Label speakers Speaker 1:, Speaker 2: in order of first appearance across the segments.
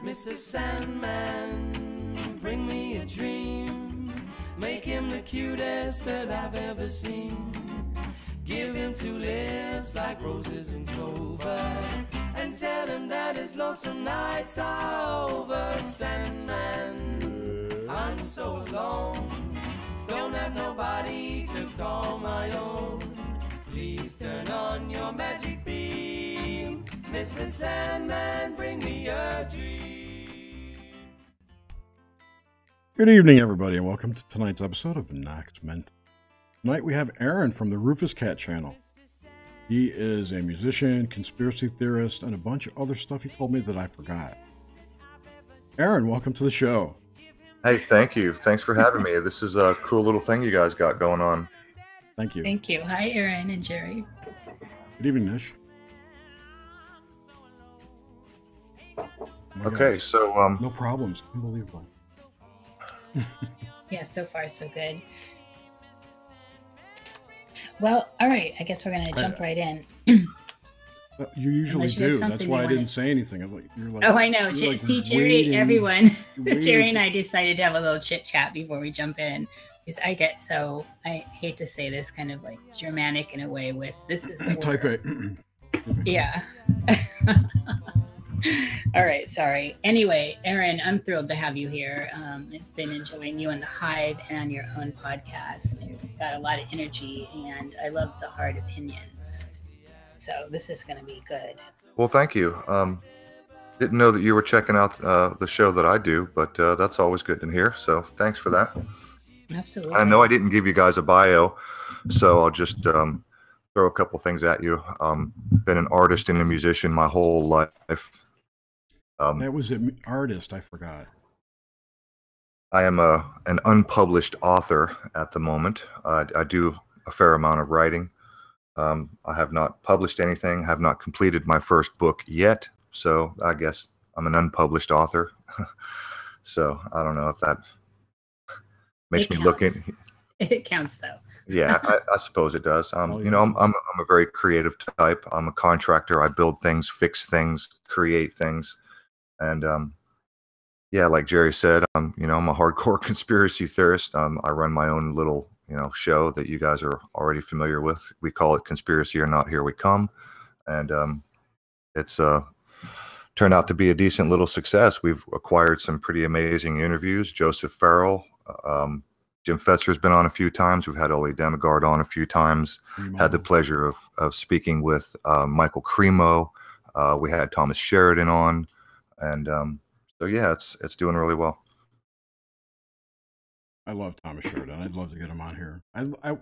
Speaker 1: Mr. Sandman, bring me a dream. Make him the cutest that I've ever seen. Give him two lips like roses and clover, and tell him that his lonesome nights are over. Sandman, I'm so alone, don't have nobody to call my own. Please turn on your magic beam. Mr. Sandman, bring me a dream.
Speaker 2: Good evening, everybody, and welcome to tonight's episode of Nox Mente. Tonight we have Aaron from the Roofuscat channel. He is a musician, conspiracy theorist, and a bunch of other stuff he told me that I forgot. Aaron, welcome to the show.
Speaker 3: Hey, thank you. Thanks for having me. This is a cool little thing you guys got going on.
Speaker 2: Thank you.
Speaker 4: Thank you. Hi, Aaron and Jerry.
Speaker 2: Good evening, Nish. Oh
Speaker 3: okay,
Speaker 2: gosh.
Speaker 3: so
Speaker 2: no problems. Unbelievable.
Speaker 4: Yeah, so far so good. Well, all right. I guess we're gonna jump right in.
Speaker 2: You usually
Speaker 4: Unless you had
Speaker 2: do.
Speaker 4: something
Speaker 2: That's why
Speaker 4: you
Speaker 2: I didn't
Speaker 4: wanted-
Speaker 2: say anything. You're like,
Speaker 4: Oh, I know.
Speaker 2: you're like
Speaker 4: See, Jerry,
Speaker 2: waiting.
Speaker 4: everyone.
Speaker 2: You're
Speaker 4: Jerry
Speaker 2: waiting.
Speaker 4: and I decided to have a little chit chat before we jump in. Because I get so, I hate to say this, kind of like Germanic in a way with this is the
Speaker 2: Type
Speaker 4: word.
Speaker 2: A.
Speaker 4: Yeah. All right, sorry. Anyway, Aaron, I'm thrilled to have you here. I've been enjoying you on the Hive and on your own podcast. You've got a lot of energy, and I love the hard opinions. So this is going to be good.
Speaker 3: well, thank you. Didn't know that you were checking out the show that I do, but that's always good to hear. So thanks for that.
Speaker 4: Absolutely.
Speaker 3: I know I didn't give you guys a bio, so I'll just throw a couple things at you. Been an artist and a musician my whole life.
Speaker 2: That was an artist. I forgot.
Speaker 3: I am an unpublished author at the moment. I do a fair amount of writing. I have not published anything, have not completed my first book yet, so I guess I'm an unpublished author. So I don't know if that makes me look in.
Speaker 4: It counts, though.
Speaker 3: Yeah, I suppose it does.
Speaker 2: Oh, yeah.
Speaker 3: You know, I'm a very creative type. I'm a contractor. I build things, fix things, create things. And yeah, like Jerry said, I'm a hardcore conspiracy theorist. I run my own little, show that you guys are already familiar with. We call it Conspiracy or Not, Here We Come. And it's turned out to be a decent little success. We've acquired some pretty amazing interviews. Joseph Farrell, Jim Fetzer's been on a few times. We've had Ole Demigard on a few times. Had the pleasure of speaking with Michael Cremo. We had Thomas Sheridan on. And so yeah, it's doing really well.
Speaker 2: I love Thomas Sheridan. I'd love to get him on here. I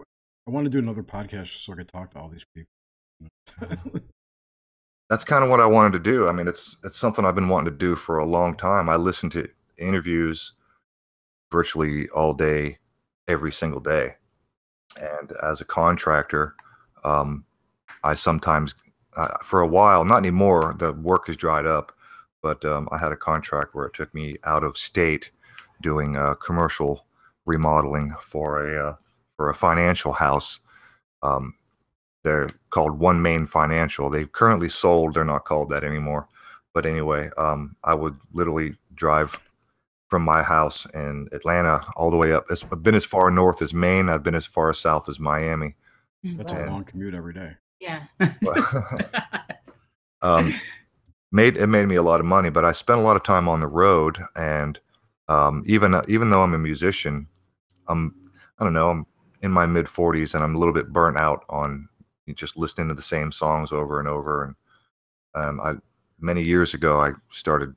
Speaker 2: want to do another podcast so I could talk to all these people.
Speaker 3: That's kind of what I wanted to do. I mean, it's something I've been wanting to do for a long time. I listen to interviews virtually all day, every single day. And as a contractor, I sometimes, for a while, not anymore, the work has dried up, but I had a contract where it took me out of state doing commercial remodeling for a financial house. They're called One Main Financial. They've currently sold. They're not called that anymore. But anyway, I would literally drive from my house in Atlanta all the way up. I've been as far north as Maine. I've been as far south as Miami.
Speaker 2: That's a long commute every day.
Speaker 4: Yeah.
Speaker 3: It made me a lot of money, but I spent a lot of time on the road. And even though I'm a musician, I'm in my mid 40s and I'm a little bit burnt out on just listening to the same songs over and over. And many years ago, I started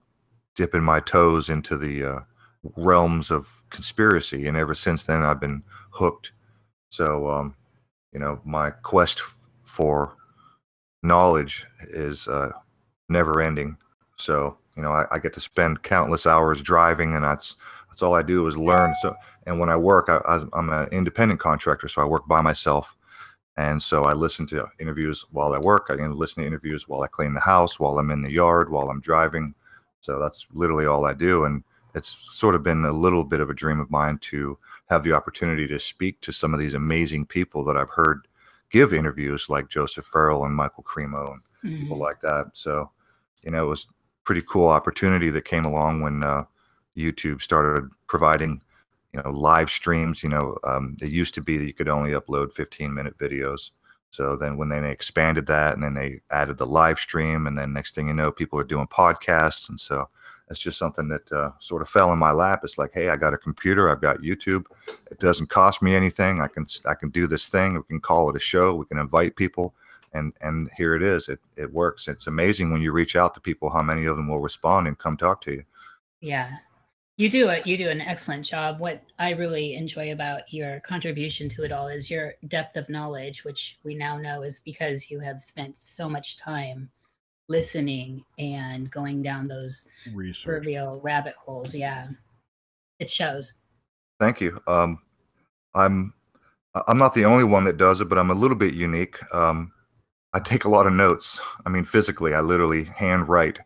Speaker 3: dipping my toes into the realms of conspiracy, and ever since then I've been hooked. So my quest for knowledge is never ending. So I get to spend countless hours driving, and that's all I do is learn. So, and when I work, I'm an independent contractor, so I work by myself. And so I listen to interviews while I work. I can listen to interviews while I clean the house, while I'm in the yard, while I'm driving. So that's literally all I do. And it's sort of been a little bit of a dream of mine to have the opportunity to speak to some of these amazing people that I've heard give interviews, like Joseph Farrell and Michael Cremo and people like that. So, you know, it was a pretty cool opportunity that came along when YouTube started providing, you know, live streams. You know, it used to be that you could only upload 15-minute videos. So then when they expanded that, and then they added the live stream, and then next thing you know, people are doing podcasts. And so it's just something that sort of fell in my lap. It's like, hey, I got a computer, I've got YouTube. It doesn't cost me anything. I can do this thing. We can call it a show. We can invite people, and here it is. It works. It's amazing when you reach out to people, how many of them will respond and come talk to you.
Speaker 4: Yeah. You do an excellent job. What I really enjoy about your contribution to it all is your depth of knowledge, which we now know is because you have spent so much time listening and going down those proverbial rabbit holes. Yeah, it shows.
Speaker 3: Thank you. I'm not the only one that does it, but I'm a little bit unique. I take a lot of notes. I mean, physically, I literally handwrite.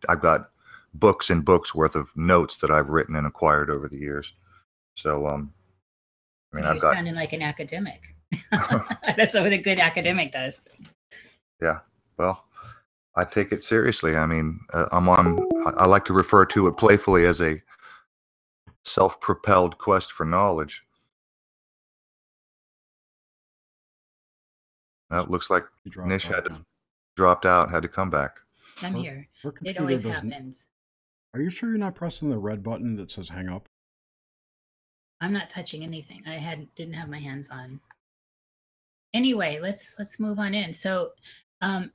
Speaker 3: I've got books and books worth of notes that I've written and acquired over the years. So, I mean,
Speaker 4: you're sounding like an academic. That's what a good academic does.
Speaker 3: Yeah. Well, I take it seriously. I mean, I like to refer to it playfully as a self-propelled quest for knowledge. That looks like Nish dropped out, had to come back.
Speaker 4: I'm here. It always happens.
Speaker 2: Are you sure you're not pressing the red button that says hang up?
Speaker 4: I'm not touching anything. I didn't have my hands on. Anyway, let's move on in. So,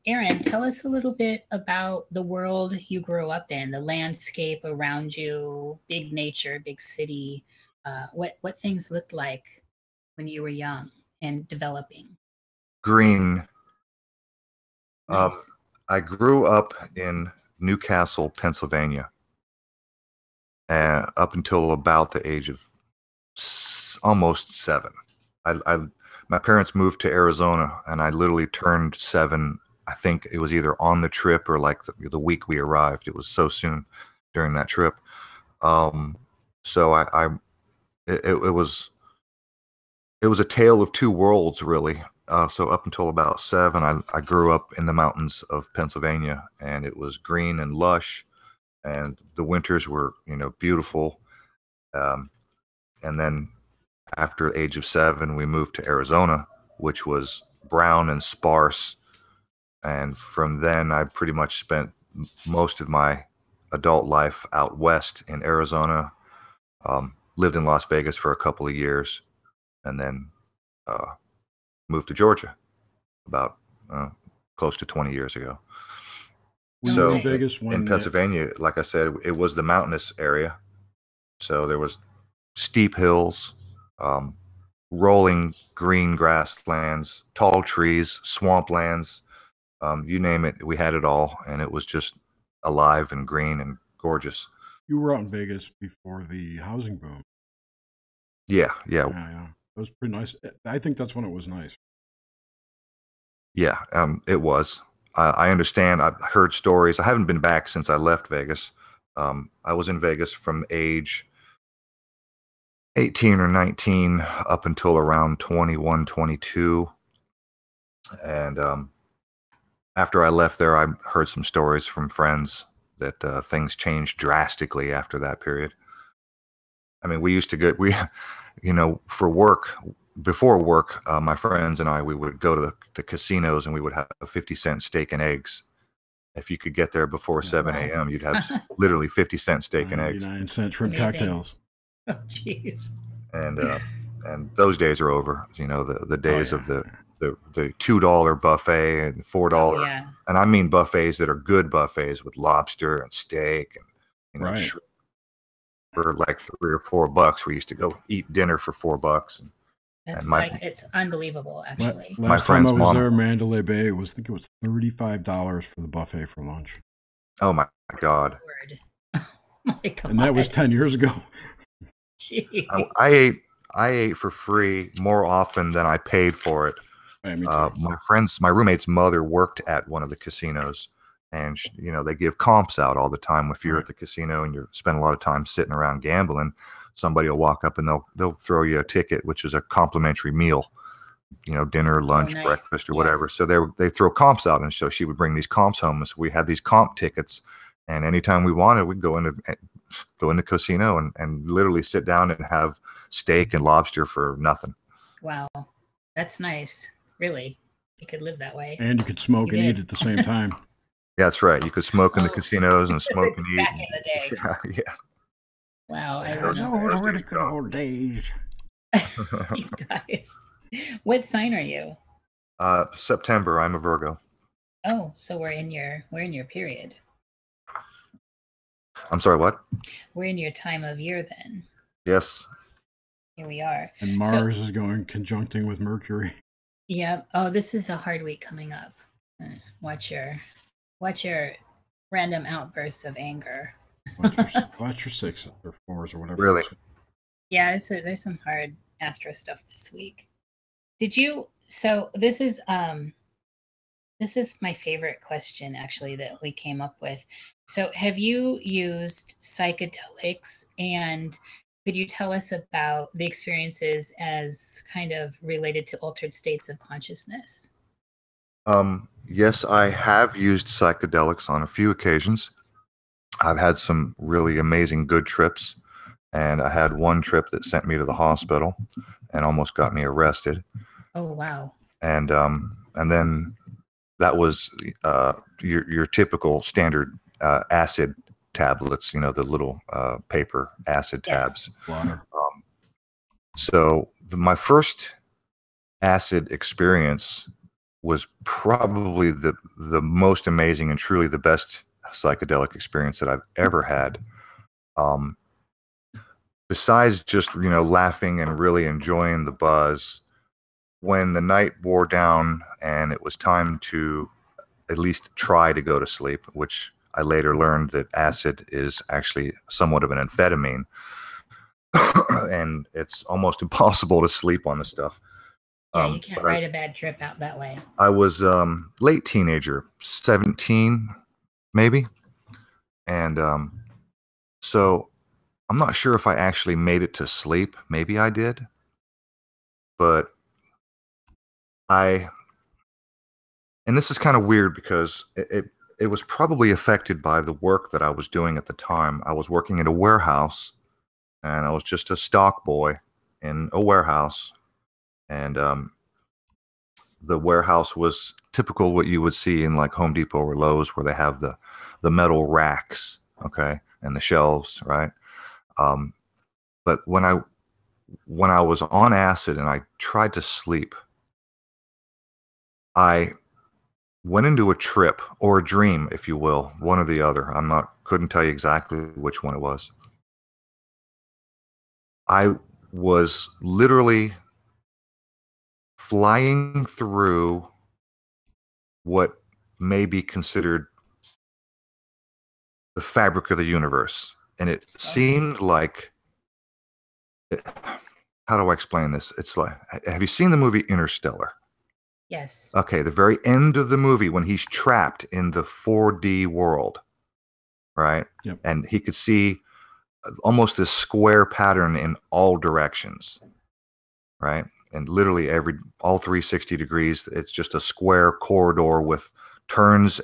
Speaker 4: Aaron, tell us a little bit about the world you grew up in, the landscape around you, big nature, big city. What things looked like when you were young and developing.
Speaker 3: Green.
Speaker 4: Nice.
Speaker 3: I grew up in Newcastle, Pennsylvania, up until about the age of almost 7. My parents moved to Arizona, and I literally turned 7. I think it was either on the trip or like the week we arrived. It was so soon during that trip. So it was a tale of two worlds, really. So up until about 7, I grew up in the mountains of Pennsylvania, and it was green and lush, and the winters were, you know, beautiful. And then after the age of 7, we moved to Arizona, which was brown and sparse. And from then, I pretty much spent most of my adult life out west in Arizona. Lived in Las Vegas for a couple of years, and then moved to Georgia about close to 20 years ago. So
Speaker 2: in Vegas
Speaker 3: in Pennsylvania, like I said, it was the mountainous area. So there was steep hills, rolling green grasslands, tall trees, swamplands, you name it, we had it all. And it was just alive and green and gorgeous.
Speaker 2: You were out in Vegas before the housing boom.
Speaker 3: Yeah.
Speaker 2: It was pretty nice. I think that's when it was nice.
Speaker 3: Yeah, it was. I understand. I've heard stories. I haven't been back since I left Vegas. I was in Vegas from age 18 or 19 up until around 21, 22. And after I left there, I heard some stories from friends that things changed drastically after that period. I mean, we used to for work, before work, my friends and I, we would go to the casinos, and we would have a 50-cent steak and eggs. If you could get there before 7 a.m., you'd have literally 50-cent steak and eggs.
Speaker 2: 99-cent shrimp cocktails.
Speaker 4: Oh, jeez.
Speaker 3: And those days are over. You know, the days of the $2 buffet and $4.
Speaker 4: Oh, yeah.
Speaker 3: And I mean buffets that are good buffets with lobster and steak and, you know, shrimp for like $3 or $4. We used to go eat dinner for $4.
Speaker 4: It's unbelievable, actually.
Speaker 2: Last time I was there, Mandalay Bay, I think it was $35 for the buffet for lunch.
Speaker 3: Oh my God.
Speaker 4: Oh my God.
Speaker 2: And that was 10 years ago.
Speaker 4: Jeez.
Speaker 3: I ate for free more often than I paid for it.
Speaker 2: Yeah, me too.
Speaker 3: My roommate's mother worked at one of the casinos, and you know, they give comps out all the time. If you're at the casino and you spend a lot of time sitting around gambling, somebody will walk up and they'll throw you a ticket, which is a complimentary meal. dinner, lunch,
Speaker 4: nice.
Speaker 3: breakfast, or whatever. So they throw comps out, and so she would bring these comps home. And so we had these comp tickets, and anytime we wanted, we'd go into casino and literally sit down and have steak and lobster for nothing.
Speaker 4: Wow, that's nice. Really, you could live that way.
Speaker 2: And you could smoke and eat at the same time.
Speaker 3: Yeah, that's right. You could smoke in the casinos and smoke and eat.
Speaker 4: Back in the day.
Speaker 3: Yeah.
Speaker 4: Wow, I
Speaker 2: Those
Speaker 4: remember.
Speaker 2: were the good old days.
Speaker 4: You guys, what sign are you?
Speaker 3: September. I'm a Virgo.
Speaker 4: Oh, so we're in your period.
Speaker 3: I'm sorry, what?
Speaker 4: We're in your time of year then.
Speaker 3: Yes.
Speaker 4: Here we are.
Speaker 2: And Mars is going conjuncting with Mercury.
Speaker 4: Yep. Oh, this is a hard week coming up. Watch your random outbursts of anger.
Speaker 2: Watch your 6 or 4s or whatever.
Speaker 3: Really?
Speaker 4: Yeah, there's some hard astro stuff this week. So this is my favorite question actually that we came up with. So have you used psychedelics, and could you tell us about the experiences as kind of related to altered states of consciousness?
Speaker 3: Yes, I have used psychedelics on a few occasions. I've had some really amazing good trips, and I had one trip that sent me to the hospital and almost got me arrested.
Speaker 4: Oh, wow.
Speaker 3: And then that was your typical standard acid tablets, the little paper acid tabs.
Speaker 2: Water.
Speaker 3: So my first acid experience was probably the most amazing and truly the best psychedelic experience that I've ever had. Besides just, laughing and really enjoying the buzz, when the night wore down and it was time to at least try to go to sleep, which I later learned that acid is actually somewhat of an amphetamine, and it's almost impossible to sleep on the stuff.
Speaker 4: Yeah, you can't ride a bad trip out that way.
Speaker 3: I was late teenager, 17 maybe, and so I'm not sure if I actually made it to sleep. Maybe I did, but and this is kind of weird because it was probably affected by the work that I was doing at the time. I was working in a warehouse, and I was just a stock boy in a warehouse, and the warehouse was typical what you would see in like Home Depot or Lowe's, where they have the metal racks, okay, and the shelves, right? But when I was on acid and I tried to sleep, I went into a trip or a dream, if you will, one or the other. Couldn't tell you exactly which one it was. I was literally flying through what may be considered the fabric of the universe. And it seemed like, how do I explain this? It's like, have you seen the movie Interstellar?
Speaker 4: Yes.
Speaker 3: Okay, the very end of the movie when he's trapped in the 4D world, right?
Speaker 2: Yep.
Speaker 3: And he could see almost this square pattern in all directions, right? And literally all 360 degrees, it's just a square corridor with turns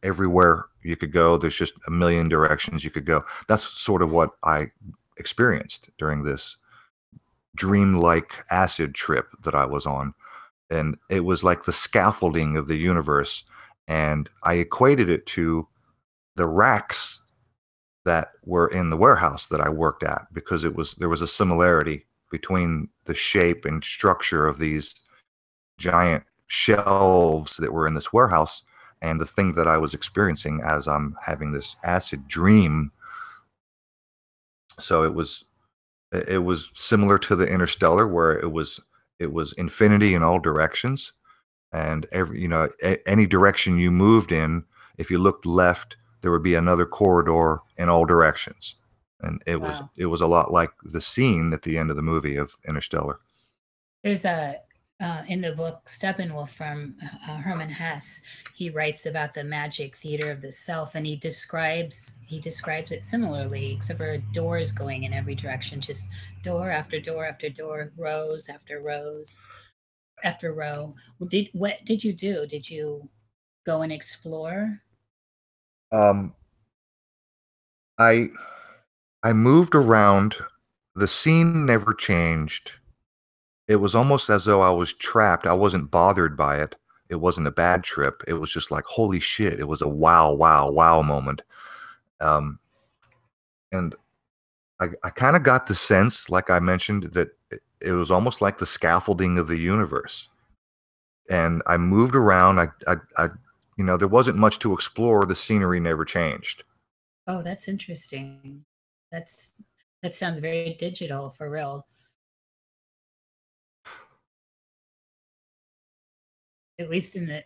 Speaker 3: everywhere you could go. There's just a million directions you could go. That's sort of what I experienced during this dreamlike acid trip that I was on. And it was like the scaffolding of the universe. And I equated it to the racks that were in the warehouse that I worked at, because there was a similarity between the shape and structure of these giant shelves that were in this warehouse and the thing that I was experiencing as I'm having this acid dream. So it was similar to the Interstellar, where it was infinity in all directions, and any direction you moved in, if you looked left, there would be another corridor in all directions. And it was a lot like the scene at the end of the movie of Interstellar.
Speaker 4: There's in the book Steppenwolf from Hermann Hesse, he writes about the magic theater of the self, and he describes it similarly, except for doors going in every direction, just door after door after door, rows after rows. after Roe. What did you do? Did you go and explore?
Speaker 3: Um, I moved around. The scene never changed. It was almost as though I was trapped. I wasn't bothered by it. It wasn't a bad trip. It was just like, holy shit. It was a wow, wow, wow moment. And I kind of got the sense, like I mentioned, that it was almost like the scaffolding of the universe. And I moved around. You know, there wasn't much to explore. The scenery never changed.
Speaker 4: Oh, that's interesting. That sounds very digital for real. At least in the.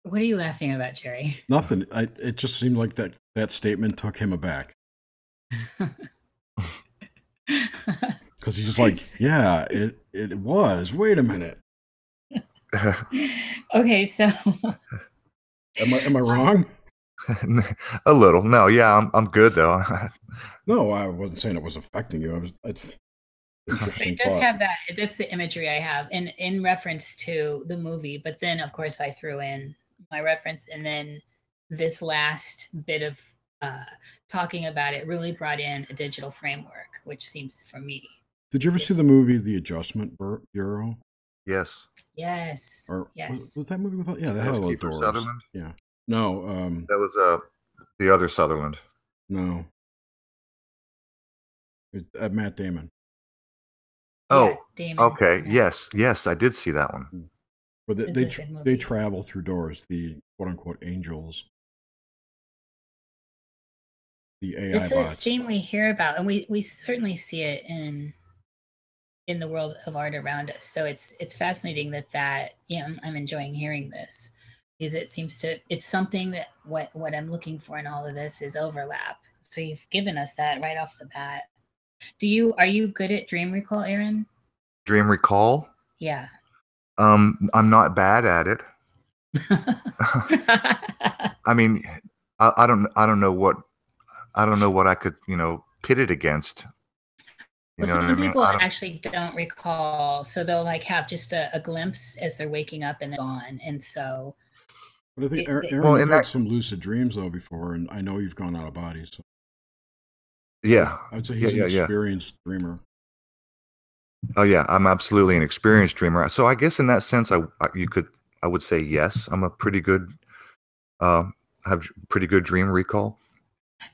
Speaker 4: What are you laughing about, Jerry?
Speaker 2: Nothing. It just seemed like that statement took him aback. Because he's just like, yeah, it was. Wait a minute.
Speaker 4: Okay, so
Speaker 2: Am I wrong?
Speaker 3: A little. No, yeah, I'm good though.
Speaker 2: No, I wasn't saying it was affecting you. It's interesting.
Speaker 4: It does have that. That's the imagery I have in reference to the movie. But then, of course, I threw in my reference, and then this last bit of talking about it really brought in a digital framework, which seems for me.
Speaker 2: Did you ever see the movie The Adjustment Bureau?
Speaker 3: Yes.
Speaker 4: Yes.
Speaker 2: Or
Speaker 4: yes.
Speaker 2: Was that movie with? Yeah, that had a little doors.
Speaker 3: Sutherland?
Speaker 2: Yeah. No.
Speaker 3: That was the other Sutherland.
Speaker 2: No. Matt Damon.
Speaker 3: Oh,
Speaker 4: yeah, Damon.
Speaker 3: Okay.
Speaker 4: Yeah.
Speaker 3: Yes, I did see that one.
Speaker 2: But they travel through doors. The quote unquote angels. The AI
Speaker 4: it's
Speaker 2: bots.
Speaker 4: a theme we hear about, and we certainly see it in the world of art around us. So it's fascinating that I'm enjoying hearing this, because it seems to, it's something that what I'm looking for in all of this is overlap. So you've given us that right off the bat. Are you good at dream recall, Aaron?
Speaker 3: Dream recall?
Speaker 4: Yeah.
Speaker 3: I'm not bad at it. I mean, I don't know what I could, pit it against.
Speaker 4: Well, some people actually don't recall, so they'll like have just a glimpse as they're waking up and then gone. And so,
Speaker 2: but I think Aaron, you've had some lucid dreams though before, and I know you've gone out of body. So
Speaker 3: yeah,
Speaker 2: I would say he's an experienced dreamer.
Speaker 3: Oh yeah, I'm absolutely an experienced dreamer. So I guess in that sense, I would say yes. I'm a pretty good, have pretty good dream recall.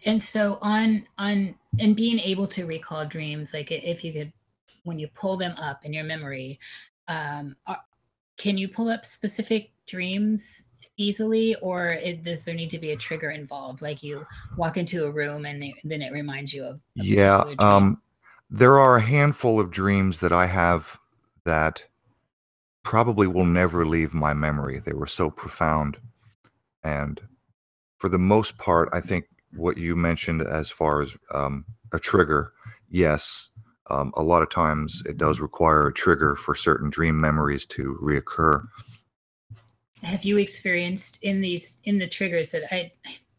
Speaker 4: And so and being able to recall dreams, like if you could, when you pull them up in your memory, can you pull up specific dreams easily, or does there need to be a trigger involved? Like you walk into a room and then it reminds you of
Speaker 3: there are a handful of dreams that I have that probably will never leave my memory. They were so profound. And for the most part, I think what you mentioned as far as a trigger, yes, a lot of times it does require a trigger for certain dream memories to reoccur.
Speaker 4: Have you experienced in the triggers that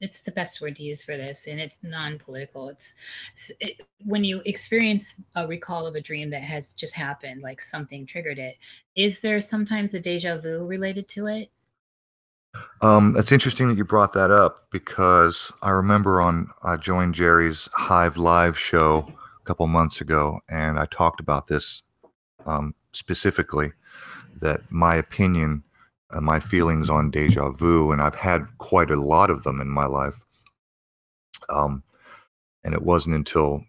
Speaker 4: it's the best word to use for this, and it's non-political. When you experience a recall of a dream that has just happened, like something triggered it, is there sometimes a deja vu related to it?
Speaker 3: It's interesting that you brought that up, because I remember I joined Jerry's Hive Live show a couple months ago, and I talked about this specifically, that my opinion, my feelings on deja vu, and I've had quite a lot of them in my life. And it wasn't until,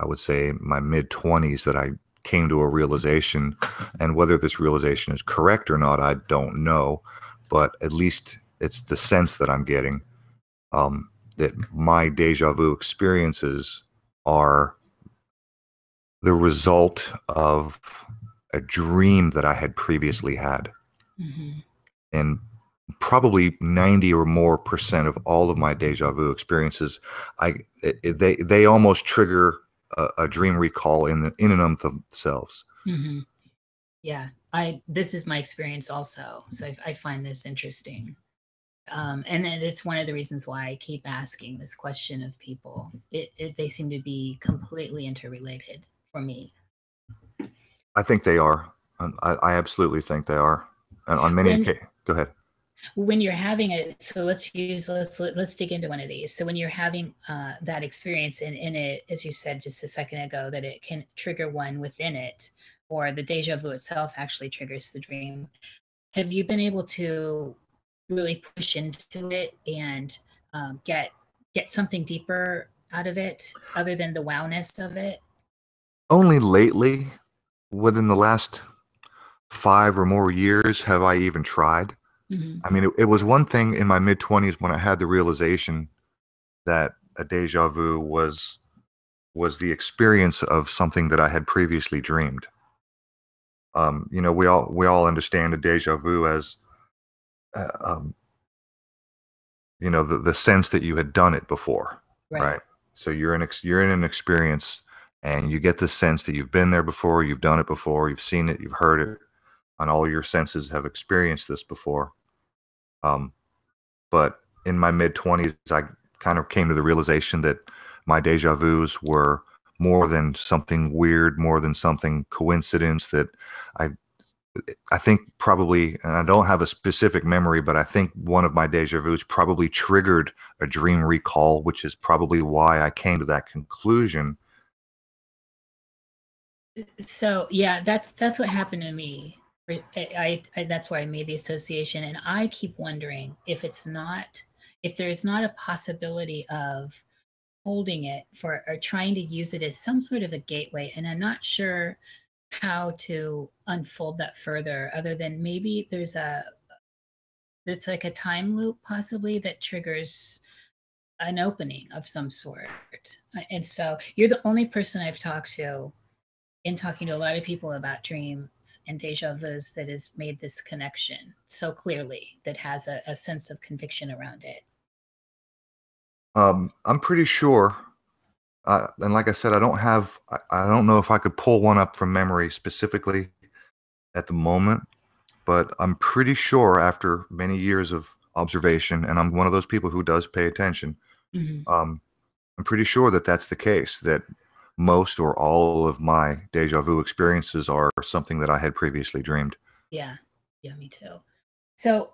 Speaker 3: I would say, my mid-20s that I came to a realization, and whether this realization is correct or not, I don't know, but at least it's the sense that I'm getting, that my deja vu experiences are the result of a dream that I had previously had.
Speaker 4: Mm-hmm.
Speaker 3: And probably 90 or more % of all of my deja vu experiences, they almost trigger a dream recall in and of themselves.
Speaker 4: Mm-hmm. Yeah, this is my experience also, so I find this interesting, and then it's one of the reasons why I keep asking this question of people. They seem to be completely interrelated for me.
Speaker 3: I think they are. I absolutely think they are. And on many
Speaker 4: When
Speaker 3: occasions, go ahead.
Speaker 4: when you're having it, so let's dig into one of these. So when you're having that experience, and in it, as you said just a second ago, that it can trigger one within it, or the deja vu itself actually triggers the dream. Have you been able to really push into it and get something deeper out of it, other than the wowness of it?
Speaker 3: Only lately, within the last 5 or more years, have I even tried.
Speaker 4: Mm-hmm.
Speaker 3: I mean, it was one thing in my mid-20s when I had the realization that a deja vu was the experience of something that I had previously dreamed. You know, we all understand a deja vu as uh, um, you know, the sense that you had done it before,
Speaker 4: Right.
Speaker 3: right? So you're in an experience, and you get the sense that you've been there before, you've done it before, you've seen it, you've heard it, and all your senses have experienced this before. Um, but in my mid 20s, I kind of came to the realization that my deja vus were more than something weird, more than something coincidence. That I I think probably, and I don't have a specific memory, but I think one of my deja vus probably triggered a dream recall, which is probably why I came to that conclusion.
Speaker 4: So yeah, that's what happened to me. I that's where I made the association, and I keep wondering if there's not a possibility of holding it for, or trying to use it as some sort of a gateway, and I'm not sure how to unfold that further, other than maybe it's like a time loop possibly that triggers an opening of some sort. And so you're the only person I've talked to, in talking to a lot of people about dreams and deja vus, that has made this connection so clearly, that has a sense of conviction around it.
Speaker 3: I'm pretty sure, and like I said, I don't know if I could pull one up from memory specifically at the moment, but I'm pretty sure after many years of observation, and I'm one of those people who does pay attention.
Speaker 4: Mm-hmm.
Speaker 3: I'm pretty sure that that's the case, that most or all of my deja vu experiences are something that I had previously dreamed.
Speaker 4: Yeah, yeah, me too. So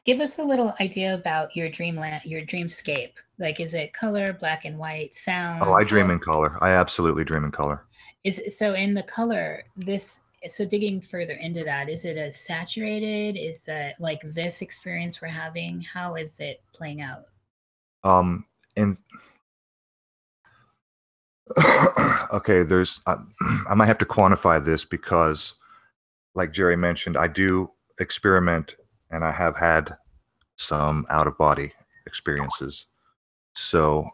Speaker 4: give us a little idea about your dreamland, your dreamscape. Like, is it color, black and white,
Speaker 3: Oh,
Speaker 4: sound?
Speaker 3: I dream in color. I absolutely dream in color.
Speaker 4: So in the color, so digging further into that, is it a saturated? Is it like this experience we're having? How is it playing out?
Speaker 3: And okay, I might have to quantify this because, like Jerry mentioned, I do experiment, and I have had some out of body experiences. So,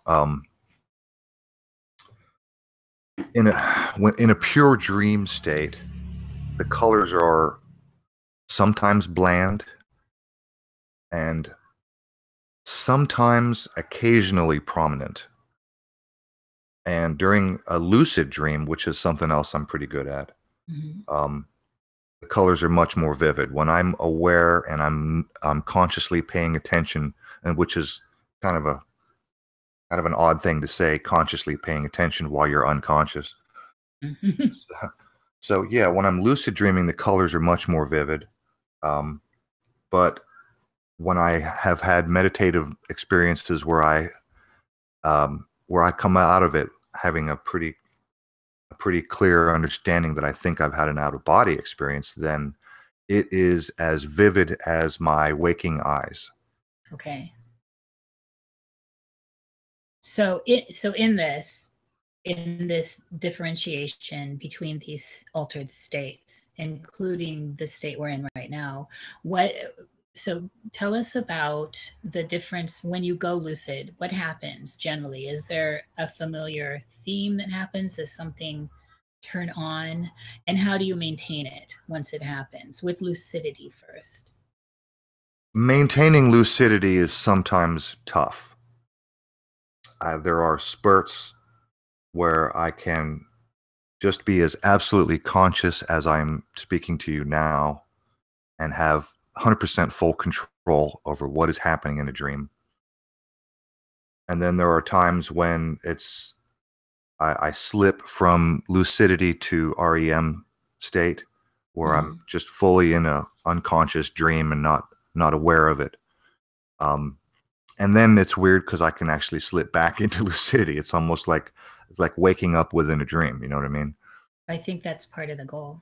Speaker 3: in a pure dream state, the colors are sometimes bland and sometimes occasionally prominent. And during a lucid dream, which is something else I'm pretty good at,
Speaker 4: Mhm.
Speaker 3: the colors are much more vivid. When I'm aware and I'm consciously paying attention, and which is kind of a kind of an odd thing to say, consciously paying attention while you're unconscious. So, so yeah, when I'm lucid dreaming, the colors are much more vivid. But when I have had meditative experiences where I come out of it having a pretty clear understanding that I think I've had an out of body experience, then it is as vivid as my waking eyes.
Speaker 4: Okay. So in this differentiation between these altered states, including the state we're in right now, what so tell us about the difference when you go lucid. What happens generally? Is there a familiar theme that happens? Does something turn on? And how do you maintain it once it happens? With lucidity first.
Speaker 3: Maintaining lucidity is sometimes tough. There are spurts where I can just be as absolutely conscious as I'm speaking to you now and have 100% full control over what is happening in a dream. And then there are times when I slip from lucidity to REM state, where I'm just fully in a unconscious dream and not aware of it. And then it's weird because I can actually slip back into lucidity. It's almost like waking up within a dream. You know what I mean?
Speaker 4: I think that's part of the goal.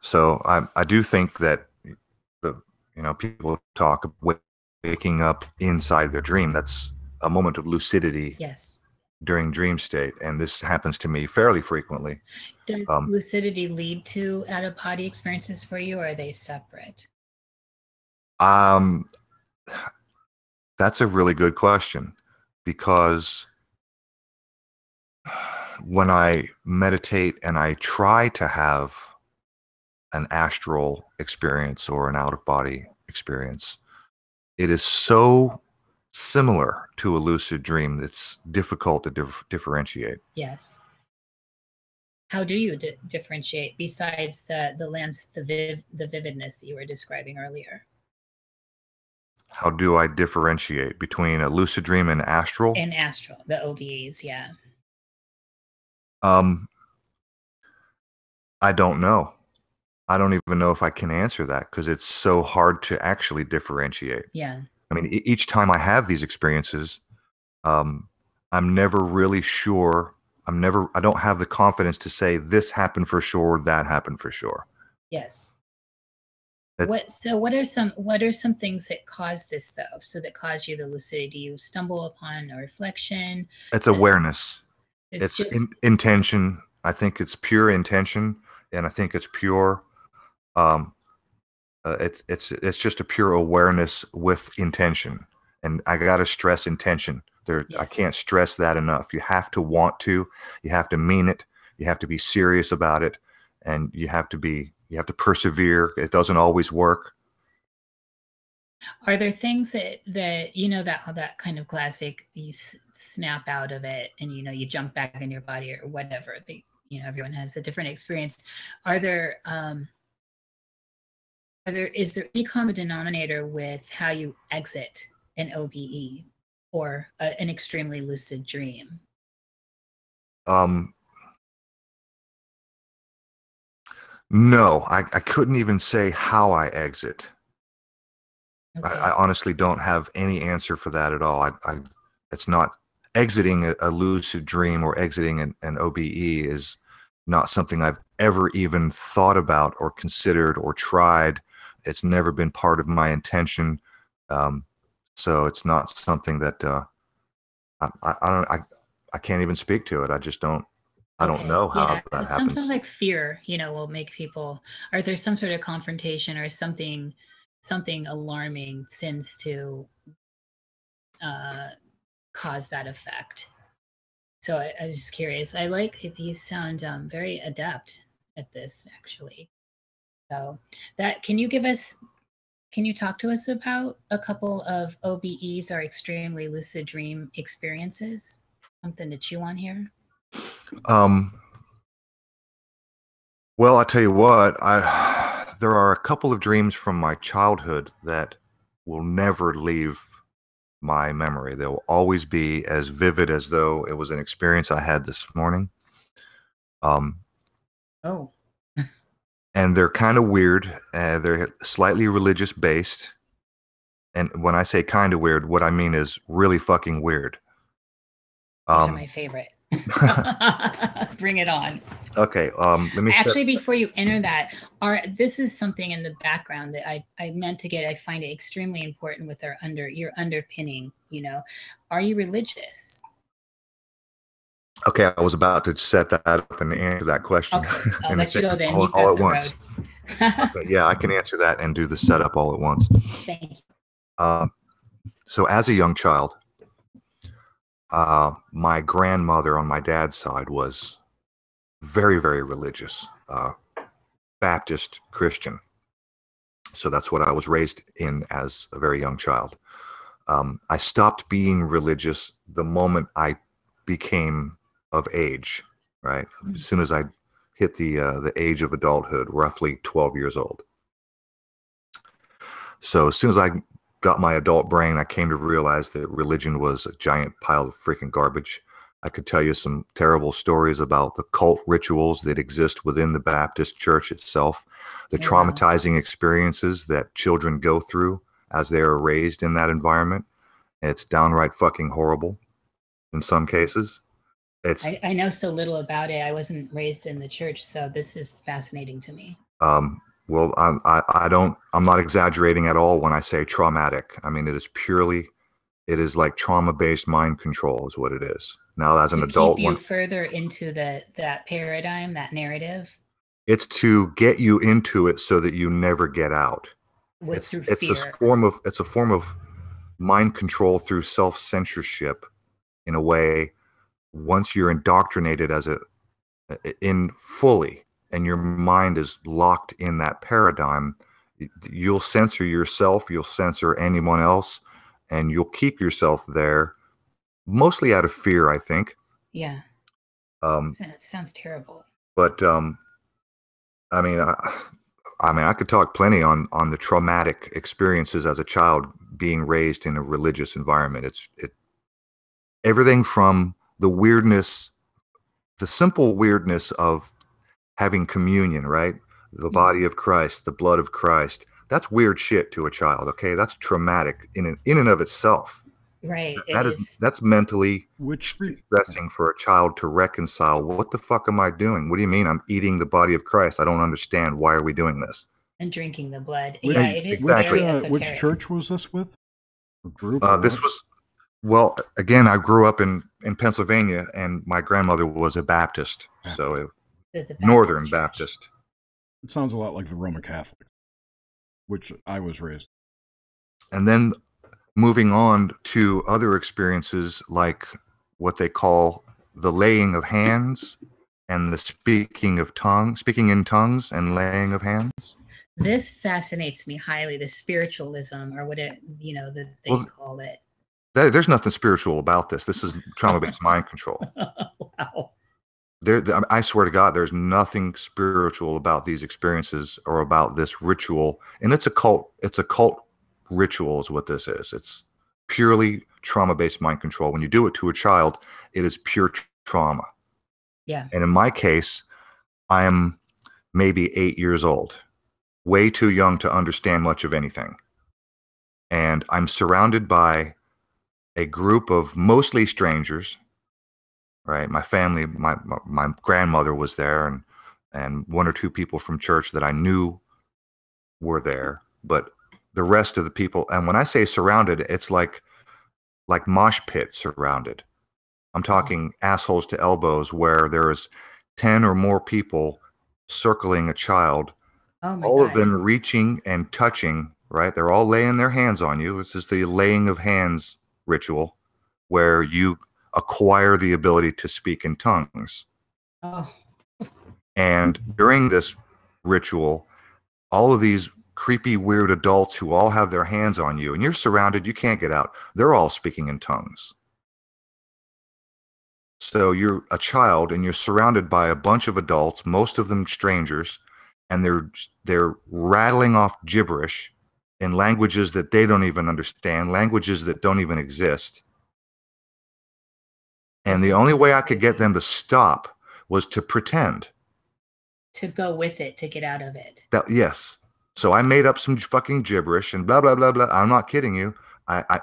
Speaker 3: So I do think that people talk of waking up inside their dream. That's a moment of lucidity.
Speaker 4: Yes.
Speaker 3: During dream state, and this happens to me fairly frequently.
Speaker 4: Does lucidity lead to out-of-body experiences for you, or are they separate?
Speaker 3: That's a really good question, because when I meditate and I try to have an astral experience or an out-of-body experience, it is so similar to a lucid dream that's difficult to differentiate.
Speaker 4: Yes. How do you differentiate besides the vividness that you were describing earlier?
Speaker 3: How do I differentiate between a lucid dream and astral?
Speaker 4: And astral, the OBEs, yeah.
Speaker 3: I don't know. I don't even know if I can answer that because it's so hard to actually differentiate.
Speaker 4: Yeah.
Speaker 3: I mean, each time I have these experiences, I'm never really sure. I don't have the confidence to say this happened for sure, that happened for sure.
Speaker 4: Yes. What are some things that cause this though? So that cause you the lucidity? Do you stumble upon a reflection?
Speaker 3: It's awareness.
Speaker 4: It's just
Speaker 3: intention. I think it's pure intention, and I think it's pure. It's just a pure awareness with intention, and I gotta stress intention. Yes. I can't stress that enough. You have to want to. You have to mean it. You have to be serious about it, and you have to persevere. It doesn't always work.
Speaker 4: Are there things that that kind of classic, you snap out of it and you jump back in your body or whatever? Everyone has a different experience. Is there any common denominator with how you exit an OBE or an extremely lucid dream?
Speaker 3: No, I couldn't even say how I exit. Okay. I honestly don't have any answer for that at all. It's not exiting a lucid dream or exiting an OBE is not something I've ever even thought about or considered or tried. It's never been part of my intention. So it's not something that I can't even speak to it. I just don't. I don't know how that happens.
Speaker 4: Something like fear, will make people. Or there's some sort of confrontation or something alarming tends to cause that effect. So I was just curious. I like that you sound very adept at this, actually. So can you talk to us about a couple of OBEs or extremely lucid dream experiences? Something to chew on here?
Speaker 3: Well, I tell you what, there are a couple of dreams from my childhood that will never leave my memory. They'll always be as vivid as though it was an experience I had this morning.
Speaker 4: Oh.
Speaker 3: And they're kind of weird. They're slightly religious based. And when I say kind of weird, what I mean is really fucking weird.
Speaker 4: These are my favorite. Bring it on.
Speaker 3: Okay. Let me
Speaker 4: before you enter that, this is something in the background that I meant to get. I find it extremely important with your underpinning. Are you religious?
Speaker 3: Okay, I was about to set that up and answer that question.
Speaker 4: Okay, I'll let you go then.
Speaker 3: All at once. Okay, yeah, I can answer that and do the setup all at once.
Speaker 4: Thank you.
Speaker 3: So as a young child, my grandmother on my dad's side was very, very religious, Baptist Christian. So that's what I was raised in as a very young child. I stopped being religious the moment I became of age, right? As soon as I hit the age of adulthood, roughly 12 years old. So as soon as I got my adult brain, I came to realize that religion was a giant pile of freaking garbage. I could tell you some terrible stories about the cult rituals that exist within the Baptist church itself, the traumatizing experiences that children go through as they are raised in that environment. It's downright fucking horrible in some cases.
Speaker 4: I know so little about it. I wasn't raised in the church, so this is fascinating to me.
Speaker 3: Well, I'm not exaggerating at all when I say traumatic. I mean, it is like trauma-based mind control is what it is. Now, as an adult,
Speaker 4: keep you further into that paradigm, that narrative.
Speaker 3: It's to get you into it so that you never get out. It's a form of mind control through self-censorship in a way. Once you're indoctrinated in fully, and your mind is locked in that paradigm, you'll censor yourself, you'll censor anyone else, and you'll keep yourself there, mostly out of fear, I think.
Speaker 4: Yeah. It sounds terrible.
Speaker 3: But I mean, I could talk plenty on the traumatic experiences as a child being raised in a religious environment. It's everything from the weirdness, the simple weirdness of having communion, right? The body of Christ, the blood of Christ. That's weird shit to a child. Okay, that's traumatic in and of itself.
Speaker 4: Right.
Speaker 3: That's mentally distressing for a child to reconcile. What the fuck am I doing? What do you mean I'm eating the body of Christ? I don't understand. Why are we doing this?
Speaker 4: And drinking the blood.
Speaker 2: It is exactly. Which church was this with? Or group?
Speaker 3: This was, well, again, I grew up in Pennsylvania, and my grandmother was a Baptist, so Northern Baptist.
Speaker 2: It sounds a lot like the Roman Catholic, which I was raised.
Speaker 3: And then moving on to other experiences like what they call the laying of hands and the speaking in tongues and laying of hands.
Speaker 4: This fascinates me highly, the spiritualism, or what they call it.
Speaker 3: There's nothing spiritual about this. This is trauma-based mind control.
Speaker 4: Wow.
Speaker 3: I swear to God, there's nothing spiritual about these experiences or about this ritual. And it's a cult. It's a cult ritual is what this is. It's purely trauma-based mind control. When you do it to a child, it is pure trauma.
Speaker 4: Yeah.
Speaker 3: And in my case, I am maybe 8 years old, way too young to understand much of anything. And I'm surrounded by a group of mostly strangers, right? My family, my grandmother was there, and one or two people from church that I knew were there, but the rest of the people, and when I say surrounded, it's like mosh pit surrounded. I'm talking assholes to elbows, where there is 10 or more people circling a child, all of them reaching and touching, right? They're all laying their hands on you. This is the laying of hands ritual, where you acquire the ability to speak in tongues.
Speaker 4: Oh.
Speaker 3: And during this ritual, all of these creepy, weird adults who all have their hands on you, and you're surrounded, you can't get out. They're all speaking in tongues. So you're a child and you're surrounded by a bunch of adults, most of them strangers, and they're rattling off gibberish in languages that they don't even understand, languages that don't even exist. And the only way I could get them to stop was to pretend.
Speaker 4: To go with it, to get out of it.
Speaker 3: Yes. So I made up some fucking gibberish and blah, blah, blah, blah. I'm not kidding you. I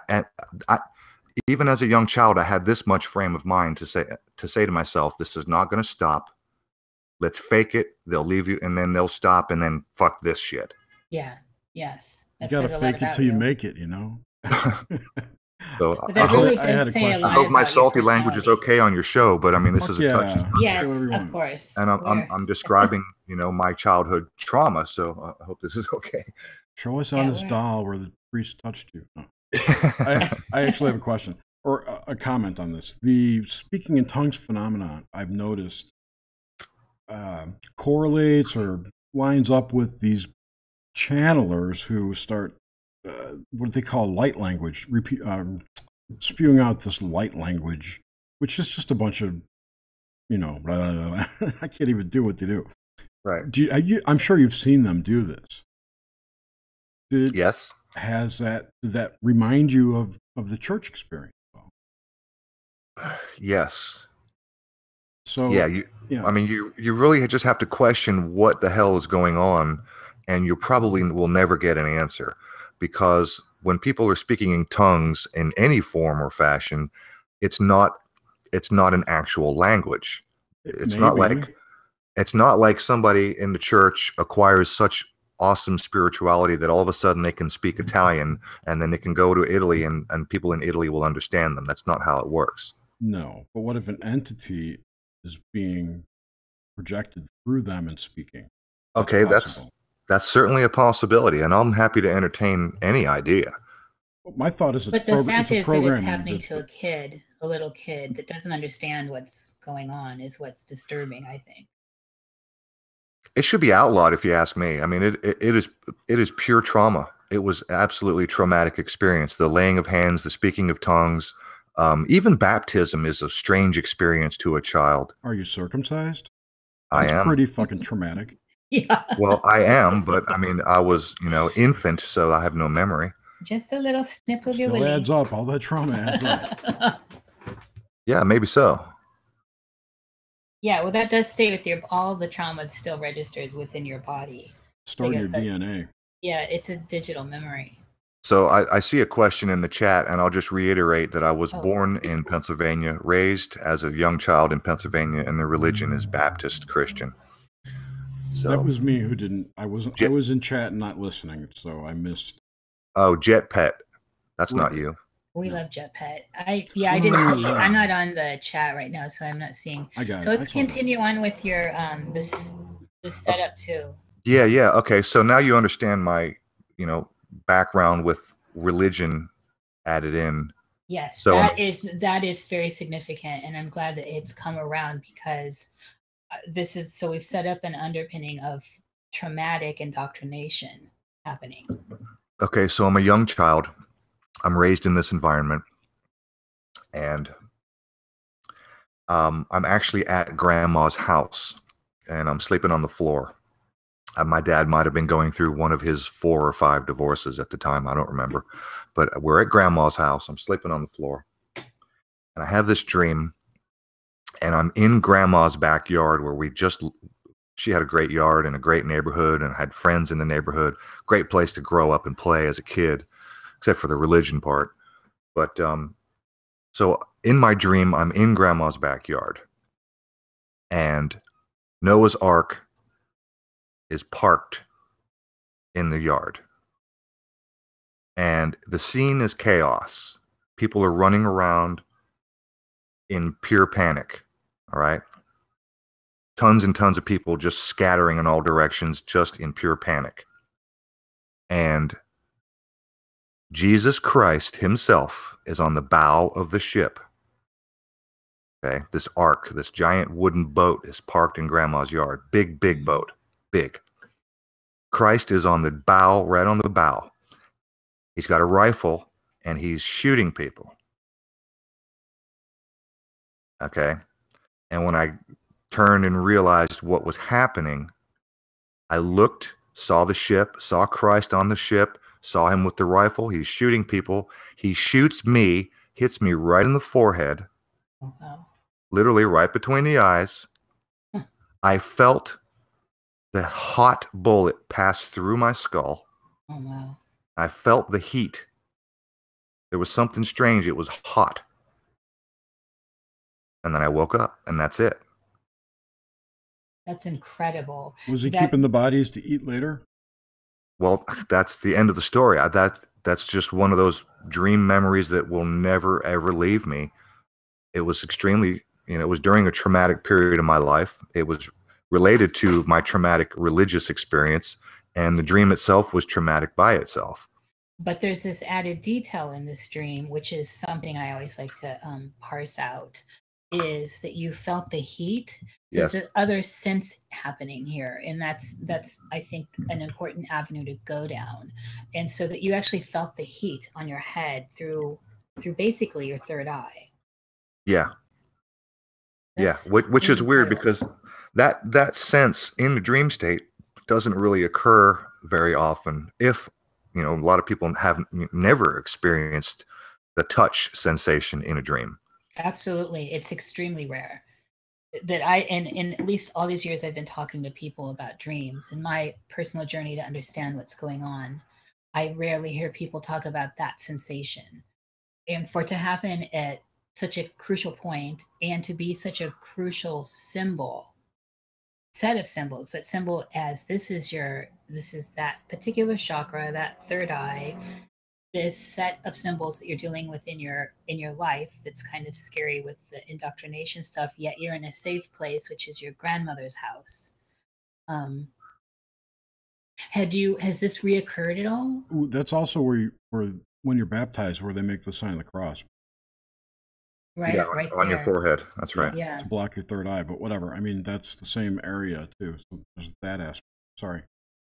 Speaker 3: even as a young child, I had this much frame of mind to say to myself, this is not going to stop. Let's fake it. They'll leave you, and then they'll stop, and then fuck this shit.
Speaker 4: Yeah. Yes.
Speaker 2: You got to fake it till you make it, you know?
Speaker 3: So
Speaker 4: I
Speaker 3: hope my salty language is okay on your show, but I mean, this is a touch.
Speaker 4: Yes, of course.
Speaker 3: And I'm describing, my childhood trauma, so I hope this is okay.
Speaker 2: Show us on this doll where the priest touched you. No. I actually have a question or a comment on this. The speaking in tongues phenomenon, I've noticed, correlates or lines up with these channelers who start what they call light language, spewing out this light language, which is just a bunch of, blah, blah, blah. I can't even do what they do.
Speaker 3: Right.
Speaker 2: I'm sure you've seen them do this.
Speaker 3: Yes.
Speaker 2: Did that remind you of the church experience?
Speaker 3: Yes.
Speaker 2: So
Speaker 3: Yeah,
Speaker 2: yeah,
Speaker 3: I mean, you really just have to question what the hell is going on, and you probably will never get an answer, because when people are speaking in tongues in any form or fashion, it's not it's not an actual language. It's not
Speaker 2: maybe.
Speaker 3: like it's not like somebody in the church acquires such awesome spirituality that all of a sudden they can speak Italian and then they can go to Italy and people in Italy will understand them. That's not how it works.
Speaker 2: No, but what if an entity is being projected through them and speaking? That's
Speaker 3: Okay,
Speaker 2: possible.
Speaker 3: that's certainly a possibility, and I'm happy to entertain any idea.
Speaker 2: But my thought is
Speaker 4: But the fact
Speaker 2: it's a
Speaker 4: is that it's
Speaker 2: programming.
Speaker 4: happening to a kid, a little kid that doesn't understand what's going on is what's disturbing, I think.
Speaker 3: It should be outlawed, if you ask me. I mean, it is pure trauma. It was absolutely traumatic experience. The laying of hands, the speaking of tongues, even baptism is a strange experience to a child.
Speaker 2: Are you circumcised?
Speaker 3: I
Speaker 2: That's
Speaker 3: am.
Speaker 2: pretty fucking traumatic.
Speaker 4: Yeah.
Speaker 3: Well, I am, but I mean, I was, infant, so I have no memory.
Speaker 4: Just a little snip of your
Speaker 2: Still
Speaker 4: willy.
Speaker 2: adds up. All that trauma adds up.
Speaker 3: Yeah, maybe so.
Speaker 4: Yeah, well, that does stay with all the trauma still registers within your body.
Speaker 2: Store your DNA.
Speaker 4: Yeah, it's a digital memory.
Speaker 3: So I see a question in the chat, and I'll just reiterate that I was born in Pennsylvania, raised as a young child in Pennsylvania, and the religion is Baptist Christian. So
Speaker 2: that was me who didn't. I was in chat and not listening, so I missed.
Speaker 3: Oh, Jet Pet. That's not you.
Speaker 4: We love Jet Pet. I didn't see. I'm not on the chat right now, so I'm not seeing.
Speaker 2: I got it.
Speaker 4: So let's continue on with your this setup too.
Speaker 3: Yeah. Okay. So now you understand my, background with religion added in.
Speaker 4: Yes,
Speaker 3: so
Speaker 4: that is very significant, and I'm glad that it's come around, because we've set up an underpinning of traumatic indoctrination happening.
Speaker 3: Okay, so I'm a young child. I'm raised in this environment, and I'm actually at grandma's house, and I'm sleeping on the floor. My dad might have been going through one of his 4 or 5 divorces at the time. I don't remember. But we're at grandma's house. I'm sleeping on the floor. And I have this dream. And I'm in grandma's backyard where she had a great yard and a great neighborhood and had friends in the neighborhood. Great place to grow up and play as a kid, except for the religion part. But so in my dream, I'm in grandma's backyard. And Noah's Ark is parked in the yard. And the scene is chaos. People are running around in pure panic. All right. Tons and tons of people just scattering in all directions, just in pure panic. And Jesus Christ himself is on the bow of the ship. Okay. This ark, this giant wooden boat is parked in grandma's yard. Big boat. Big. Christ is on the bow, right on the bow. He's got a rifle and he's shooting people. Okay. And when I turned and realized what was happening, I looked, saw the ship, saw Christ on the ship, saw him with the rifle. He's shooting people. He shoots me, hits me right in the forehead, literally right between the eyes. I felt the hot bullet pass through my skull.
Speaker 4: Oh, wow.
Speaker 3: I felt the heat. There was something strange. It was hot. And then I woke up, and that's it.
Speaker 4: That's incredible.
Speaker 2: Was he keeping the bodies to eat later?
Speaker 3: Well, that's the end of the story. That's just one of those dream memories that will never, ever leave me. It was extremely, it was during a traumatic period of my life. It was related to my traumatic religious experience, and the dream itself was traumatic by itself.
Speaker 4: But there's this added detail in this dream, which is something I always like to parse out, is that you felt the heat. So
Speaker 3: Yes.
Speaker 4: There's other sense happening here, and that's I think an important avenue to go down, and so that you actually felt the heat on your head through basically your third eye.
Speaker 3: Yeah.
Speaker 4: That's
Speaker 3: Which is weird
Speaker 4: incredible.
Speaker 3: because that sense in the dream state doesn't really occur very often. If a lot of people have never experienced the touch sensation in a dream.
Speaker 4: Absolutely, it's extremely rare. that I, and in at least all these years I've been talking to people about dreams and my personal journey to understand what's going on, I rarely hear people talk about that sensation. And for it to happen at such a crucial point and to be such a crucial symbol, set of symbols, but symbol as this is that particular chakra, that third eye, this set of symbols that you're dealing with in your life that's kind of scary with the indoctrination stuff, yet you're in a safe place, which is your grandmother's house. Has this reoccurred at all?
Speaker 2: Ooh, that's also where when you're baptized, where they make the sign of the cross.
Speaker 4: Right,
Speaker 3: Yeah,
Speaker 4: right
Speaker 3: on
Speaker 4: there.
Speaker 3: your forehead. That's right.
Speaker 4: Yeah.
Speaker 2: To block your third eye, but whatever. I mean, that's the same area too. So there's that aspect. Sorry.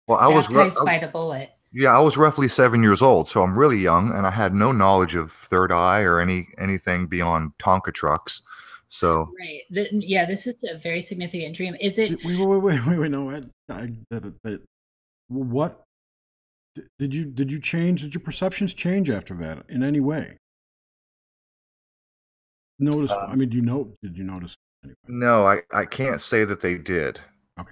Speaker 3: Well, I was
Speaker 4: Baptized by the bullet.
Speaker 3: Yeah, I was roughly 7 years old, so I'm really young, and I had no knowledge of third eye or anything beyond Tonka trucks. So
Speaker 4: Right. Yeah, this is a very significant dream. Is it?
Speaker 2: Wait. No, what did you change? Did your perceptions change after that in any way? Notice? I mean, did you notice anyway?
Speaker 3: No, I can't say that they did.
Speaker 2: Okay.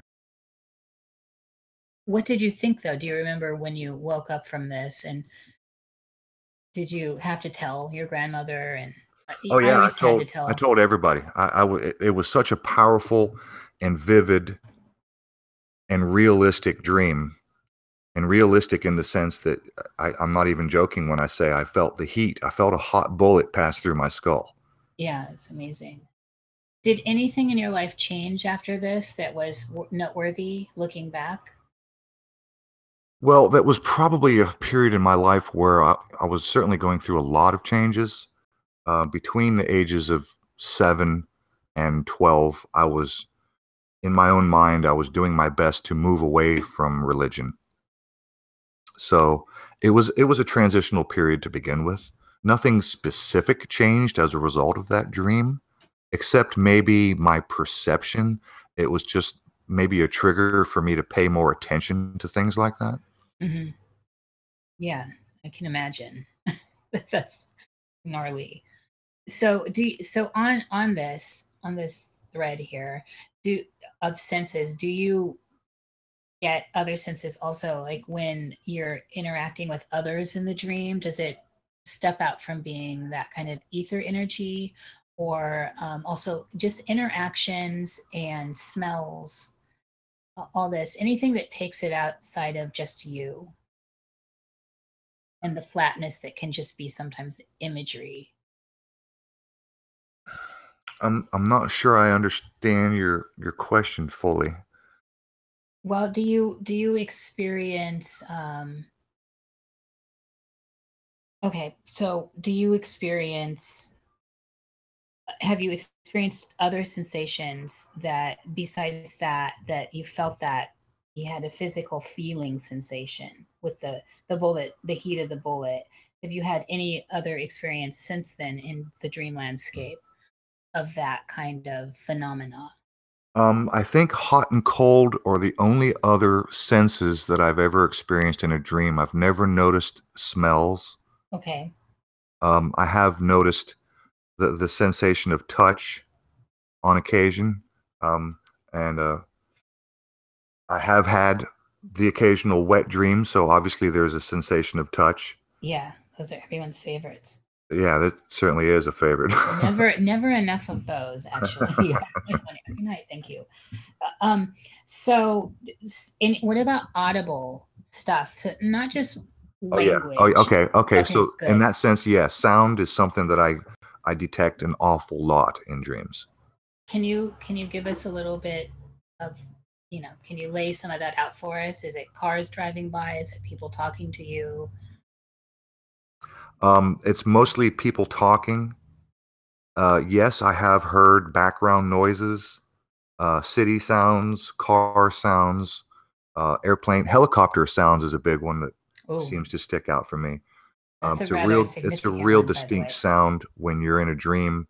Speaker 4: What did you think, though? Do you remember when you woke up from this, and did you have to tell your grandmother? And
Speaker 3: Oh yeah,
Speaker 4: I
Speaker 3: I told everybody. It was such a powerful and vivid and realistic dream, and realistic in the sense that I'm not even joking when I say I felt the heat. I felt a hot bullet pass through my skull.
Speaker 4: Yeah, it's amazing. Did anything in your life change after this that was noteworthy looking back?
Speaker 3: Well, that was probably a period in my life where I was certainly going through a lot of changes. Between the ages of 7 and 12, I was, in my own mind, I was doing my best to move away from religion. So it was a transitional period to begin with. Nothing specific changed as a result of that dream, except maybe my perception. It was just maybe a trigger for me to pay more attention to things like that.
Speaker 4: Mm-hmm. Yeah, I can imagine. That's gnarly. So on this thread here, of senses, do you get other senses also? Like when you're interacting with others in the dream, does it step out from being that kind of ether energy, or also just interactions and smells, all this, anything that takes it outside of just you and the flatness that can just be sometimes imagery?
Speaker 3: I'm not sure I understand your question fully.
Speaker 4: Well, do you experience okay, so do you experience have you experienced other sensations that besides that you felt, that you had a physical feeling sensation with the bullet, the heat of the bullet? Have you had any other experience since then in the dream landscape of that kind of phenomena?
Speaker 3: I think hot and cold are the only other senses that I've ever experienced in a dream. I've never noticed smells.
Speaker 4: Okay.
Speaker 3: I have noticed the sensation of touch on occasion, and I have had the occasional wet dream. So obviously there's a sensation of touch.
Speaker 4: Yeah, those are everyone's favorites.
Speaker 3: Yeah, that certainly is a favorite.
Speaker 4: Never enough of those, actually. Every night, thank you. So, what about audible stuff? So not just language.
Speaker 3: Oh, yeah. Okay.
Speaker 4: Okay,
Speaker 3: So
Speaker 4: good.
Speaker 3: in that sense, yes, sound is something that I detect an awful lot in dreams.
Speaker 4: Can you give us a little bit of, can you lay some of that out for us? Is it cars driving by? Is it people talking to you?
Speaker 3: It's mostly people talking. Yes, I have heard background noises, city sounds, car sounds, airplane, helicopter sounds is a big one that seems to stick out for me.
Speaker 4: That's
Speaker 3: it's a real distinct sound when you're in a dream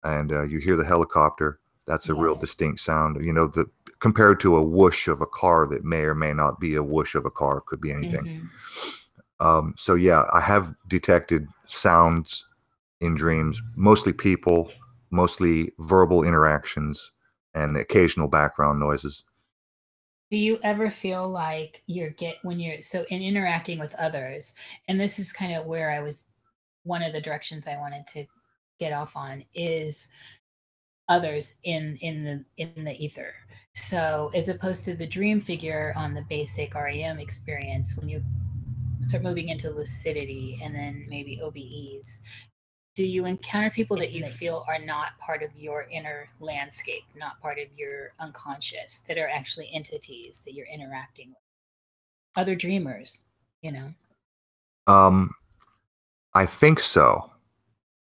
Speaker 3: and you hear the helicopter. That's a real distinct sound. Compared to a whoosh of a car that may or may not be a whoosh of a car, it could be anything.
Speaker 4: Mm-hmm.
Speaker 3: So yeah, I have detected sounds in dreams, mostly people, mostly verbal interactions, and the occasional background noises.
Speaker 4: Do you ever feel like when you're so in interacting with others, and this is kind of where one of the directions I wanted to get off on is others in the ether. So as opposed to the dream figure on the basic REM experience, when you start moving into lucidity and then maybe OBEs, do you encounter people that you feel are not part of your inner landscape, not part of your unconscious, that are actually entities that you're interacting with? Other dreamers, you know?
Speaker 3: I think so.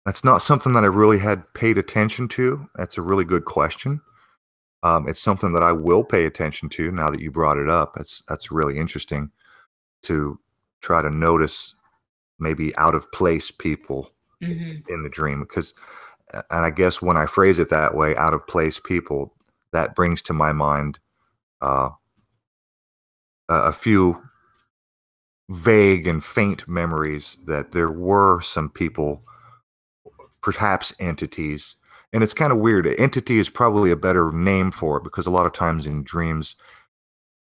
Speaker 3: That's not something that I really had paid attention to. That's a really good question. It's something that I will pay attention to now that you brought it up. That's really interesting to try to notice maybe out of place people in the dream. Because, and I guess when I phrase it that way, out of place people, that brings to my mind a few vague and faint memories that there were some people, perhaps entities. And it's kind of weird. Entity is probably a better name for it, because a lot of times in dreams,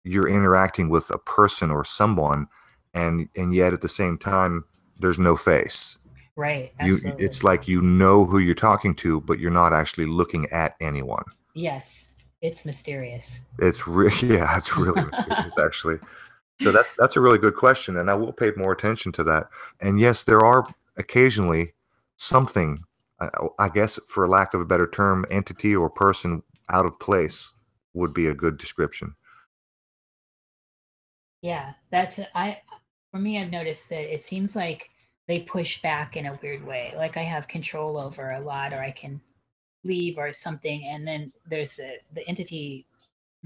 Speaker 3: you're interacting with a person or someone, and yet at the same time, there's no face.
Speaker 4: Right. Absolutely.
Speaker 3: It's like you know who you're talking to, but you're not actually looking at anyone.
Speaker 4: Yes. It's mysterious.
Speaker 3: It's really, yeah, it's really mysterious, actually. So that's a really good question, and I will pay more attention to that. And yes, there are occasionally something, I guess, for lack of a better term, entity or person out of place would be a good description.
Speaker 4: Yeah, for me, I've noticed that it seems like they push back in a weird way. Like I have control over a lot, or I can leave or something, and then there's the entity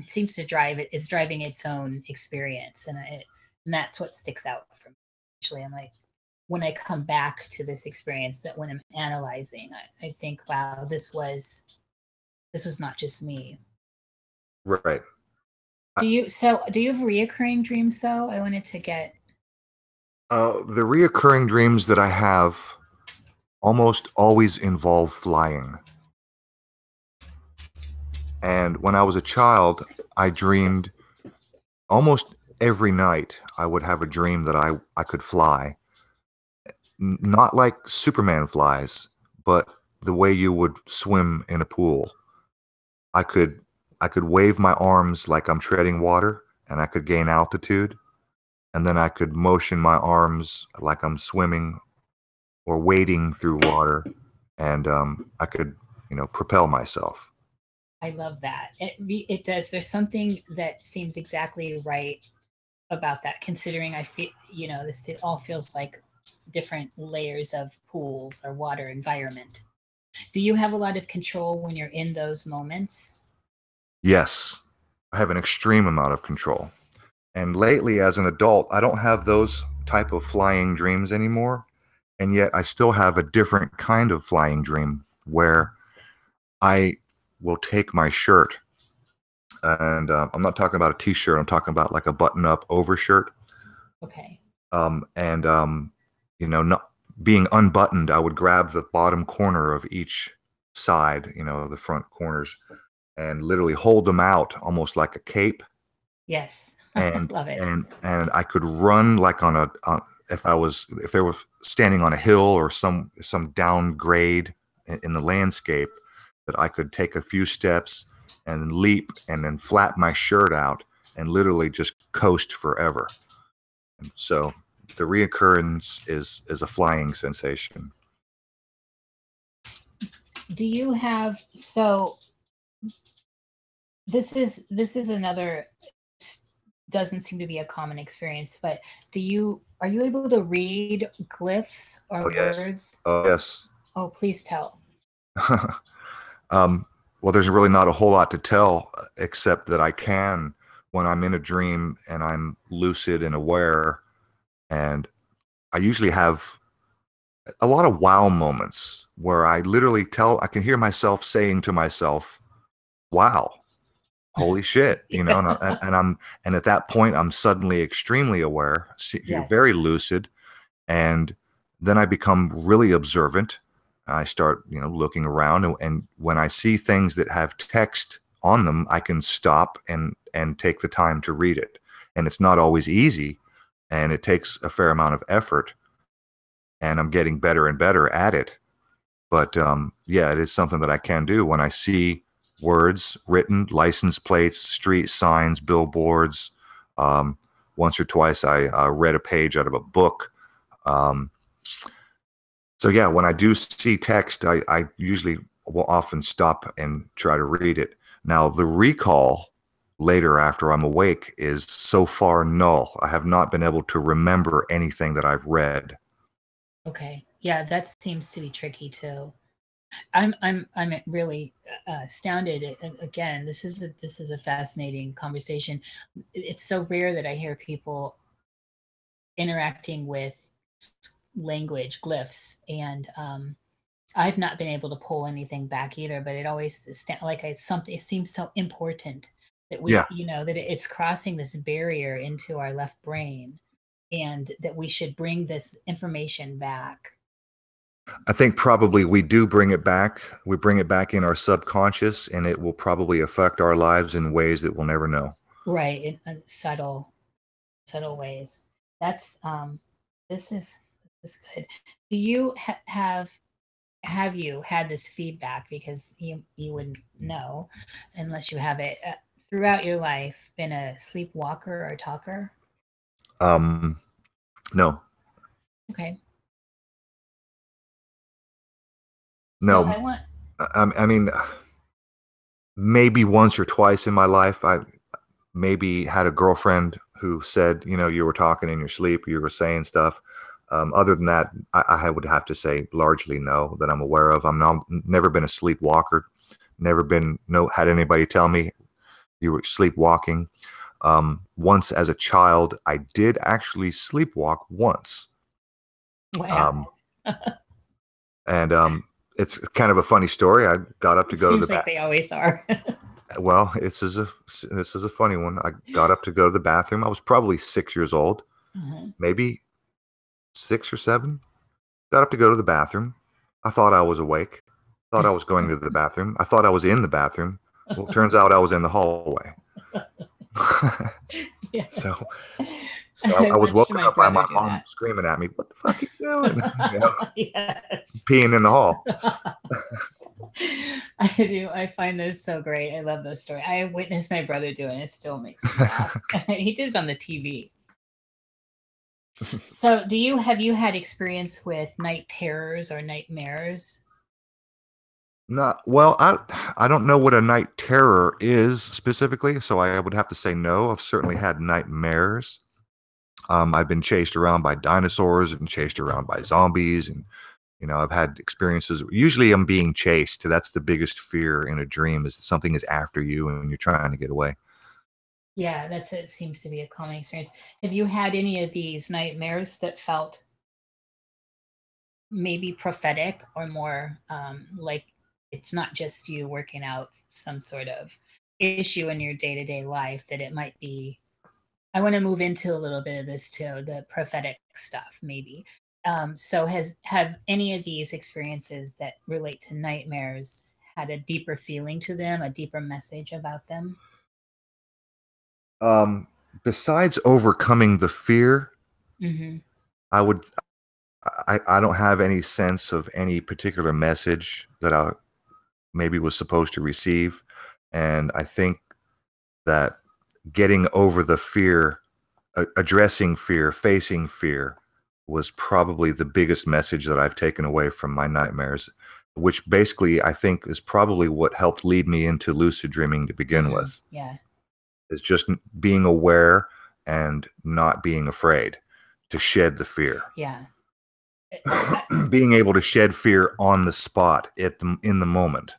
Speaker 4: seems to is driving its own experience, and that's what sticks out for me. Actually, I'm like, when I come back to this experience, that when I'm analyzing, I think, wow, this was not just me.
Speaker 3: Right.
Speaker 4: Do you have reoccurring dreams though? I wanted to get
Speaker 3: the reoccurring dreams that I have almost always involve flying. And when I was a child, I dreamed almost every night. I would have a dream that I could fly. Not like Superman flies, but the way you would swim in a pool. I could wave my arms like I'm treading water, and I could gain altitude. And then I could motion my arms like I'm swimming or wading through water, and I could, propel myself.
Speaker 4: I love that. It does. There's something that seems exactly right about that, considering I feel, it all feels like different layers of pools or water environment. Do you have a lot of control when you're in those moments?
Speaker 3: Yes, I have an extreme amount of control. And lately, as an adult, I don't have those type of flying dreams anymore. And yet I still have a different kind of flying dream where I will take my shirt, and I'm not talking about a t-shirt. I'm talking about like a button-up overshirt.
Speaker 4: Okay.
Speaker 3: Not being unbuttoned, I would grab the bottom corner of each side, the front corners, and literally hold them out almost like a cape.
Speaker 4: Yes.
Speaker 3: And
Speaker 4: love it.
Speaker 3: And I could run like if they were standing on a hill or some downgrade in the landscape, that I could take a few steps and leap and then flap my shirt out and literally just coast forever. And so the reoccurrence is a flying sensation.
Speaker 4: Do you have, this is another, doesn't seem to be a common experience, but are you able to read glyphs or words?
Speaker 3: Oh, yes.
Speaker 4: Oh, please tell.
Speaker 3: Well, there's really not a whole lot to tell, except that I can, when I'm in a dream and I'm lucid and aware, and I usually have a lot of wow moments where I literally I can hear myself saying to myself, wow, holy shit, and at that point I'm suddenly extremely aware,
Speaker 4: Yes.
Speaker 3: very lucid, and then I become really observant. I start, looking around, and when I see things that have text on them, I can stop and take the time to read it. And it's not always easy, and it takes a fair amount of effort, and I'm getting better and better at it. But yeah, it is something that I can do. When I see words written, license plates, street signs, billboards, once or twice I read a page out of a book. So yeah, when I do see text, I usually will often stop and try to read it. Now, the recall later after I'm awake is so far null. I have not been able to remember anything that I've read.
Speaker 4: Okay. Yeah, that seems to be tricky too. I'm really astounded. Again, this is a fascinating conversation. It's so rare that I hear people interacting with language glyphs, and I've not been able to pull anything back either. But it always something. It seems so important that we,
Speaker 3: Yeah.
Speaker 4: that it's crossing this barrier into our left brain, and that we should bring this information back.
Speaker 3: I think probably we do bring it back. We bring it back in our subconscious, and it will probably affect our lives in ways that we'll never know.
Speaker 4: Right, in subtle ways. That's this is good. Do you have you had this feedback, because you wouldn't know unless you have it, throughout your life, been a sleepwalker or talker?
Speaker 3: No.
Speaker 4: Okay.
Speaker 3: No.
Speaker 4: So I want.
Speaker 3: I mean, maybe once or twice in my life, I maybe had a girlfriend who said, you were talking in your sleep, you were saying stuff. Other than that, I would have to say largely no, that I'm aware of. Never been a sleepwalker, never had anybody tell me you were sleepwalking. Once as a child, I did actually sleepwalk once.
Speaker 4: Wow.
Speaker 3: And it's kind of a funny story. I got up to go to the
Speaker 4: Seems like they always are.
Speaker 3: Well, this is a funny one. I got up to go to the bathroom. I was probably 6 years old, maybe 6 or 7. Got up to go to the bathroom. I thought I was awake. Thought I was going to the bathroom. I thought I was in the bathroom. Well, it turns out I was in the hallway.
Speaker 4: Yes.
Speaker 3: So I was woken up by my mom screaming at me, "What the fuck are you doing?"
Speaker 4: Yes.
Speaker 3: Peeing in the hall.
Speaker 4: I do. I find those so great. I love those stories. I witnessed my brother do it, and it still makes me laugh. He did it on the TV. So, have you had experience with night terrors or nightmares?
Speaker 3: Well, I don't know what a night terror is specifically, so I would have to say no. I've certainly had nightmares. I've been chased around by dinosaurs and chased around by zombies, and I've had experiences. Usually I'm being chased. That's the biggest fear in a dream, is that something is after you and you're trying to get away.
Speaker 4: Yeah, it seems to be a common experience. Have you had any of these nightmares that felt maybe prophetic, or more like it's not just you working out some sort of issue in your day-to-day life, that it might be? I want to move into a little bit of this too, the prophetic stuff, maybe. So have any of these experiences that relate to nightmares had a deeper feeling to them, a deeper message about them?
Speaker 3: Besides overcoming the fear, I don't have any sense of any particular message that I maybe was supposed to receive. And I think that getting over the fear, addressing fear, facing fear, was probably the biggest message that I've taken away from my nightmares, which basically I think is probably what helped lead me into lucid dreaming to begin with.
Speaker 4: Yeah.
Speaker 3: It's just being aware and not being afraid to shed the fear.
Speaker 4: Yeah.
Speaker 3: Being able to shed fear on the spot in the moment.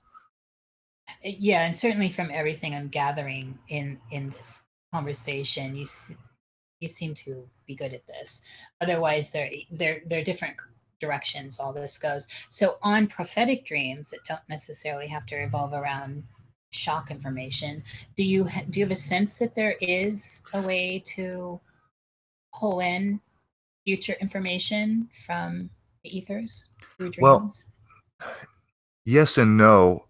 Speaker 4: Yeah, and certainly from everything I'm gathering in this conversation, you seem to be good at this. Otherwise, they're different directions all this goes. So on prophetic dreams that don't necessarily have to revolve around shock information, do you have a sense that there is a way to pull in future information from the ethers through dreams?
Speaker 3: Well, yes and no.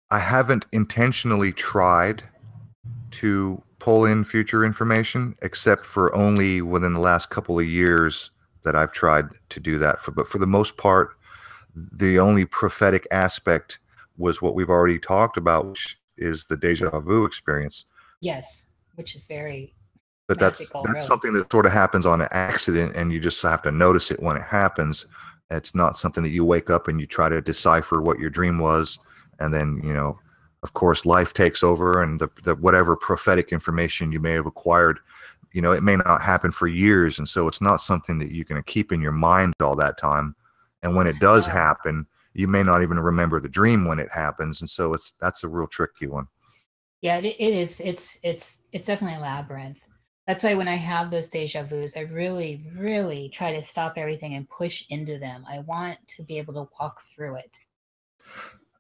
Speaker 3: I haven't intentionally tried to pull in future information, except for only within the last couple of years that I've tried to do that. But for the most part, the only prophetic aspect was what we've already talked about, which is the deja vu experience.
Speaker 4: Yes, which is very
Speaker 3: But
Speaker 4: magical,
Speaker 3: that's
Speaker 4: really.
Speaker 3: something that sort of happens on an accident, and you just have to notice it when it happens. It's not something that you wake up and you try to decipher what your dream was, and then, you know, of course, life takes over, and the whatever prophetic information you may have acquired, you know, it may not happen for years, and so it's not something that you can keep in your mind all that time. And when it does happen, you may not even remember the dream when it happens, and so that's a real tricky one.
Speaker 4: Yeah, it is. It's definitely a labyrinth. That's why when I have those deja vus, I really, really try to stop everything and push into them. I want to be able to walk through it.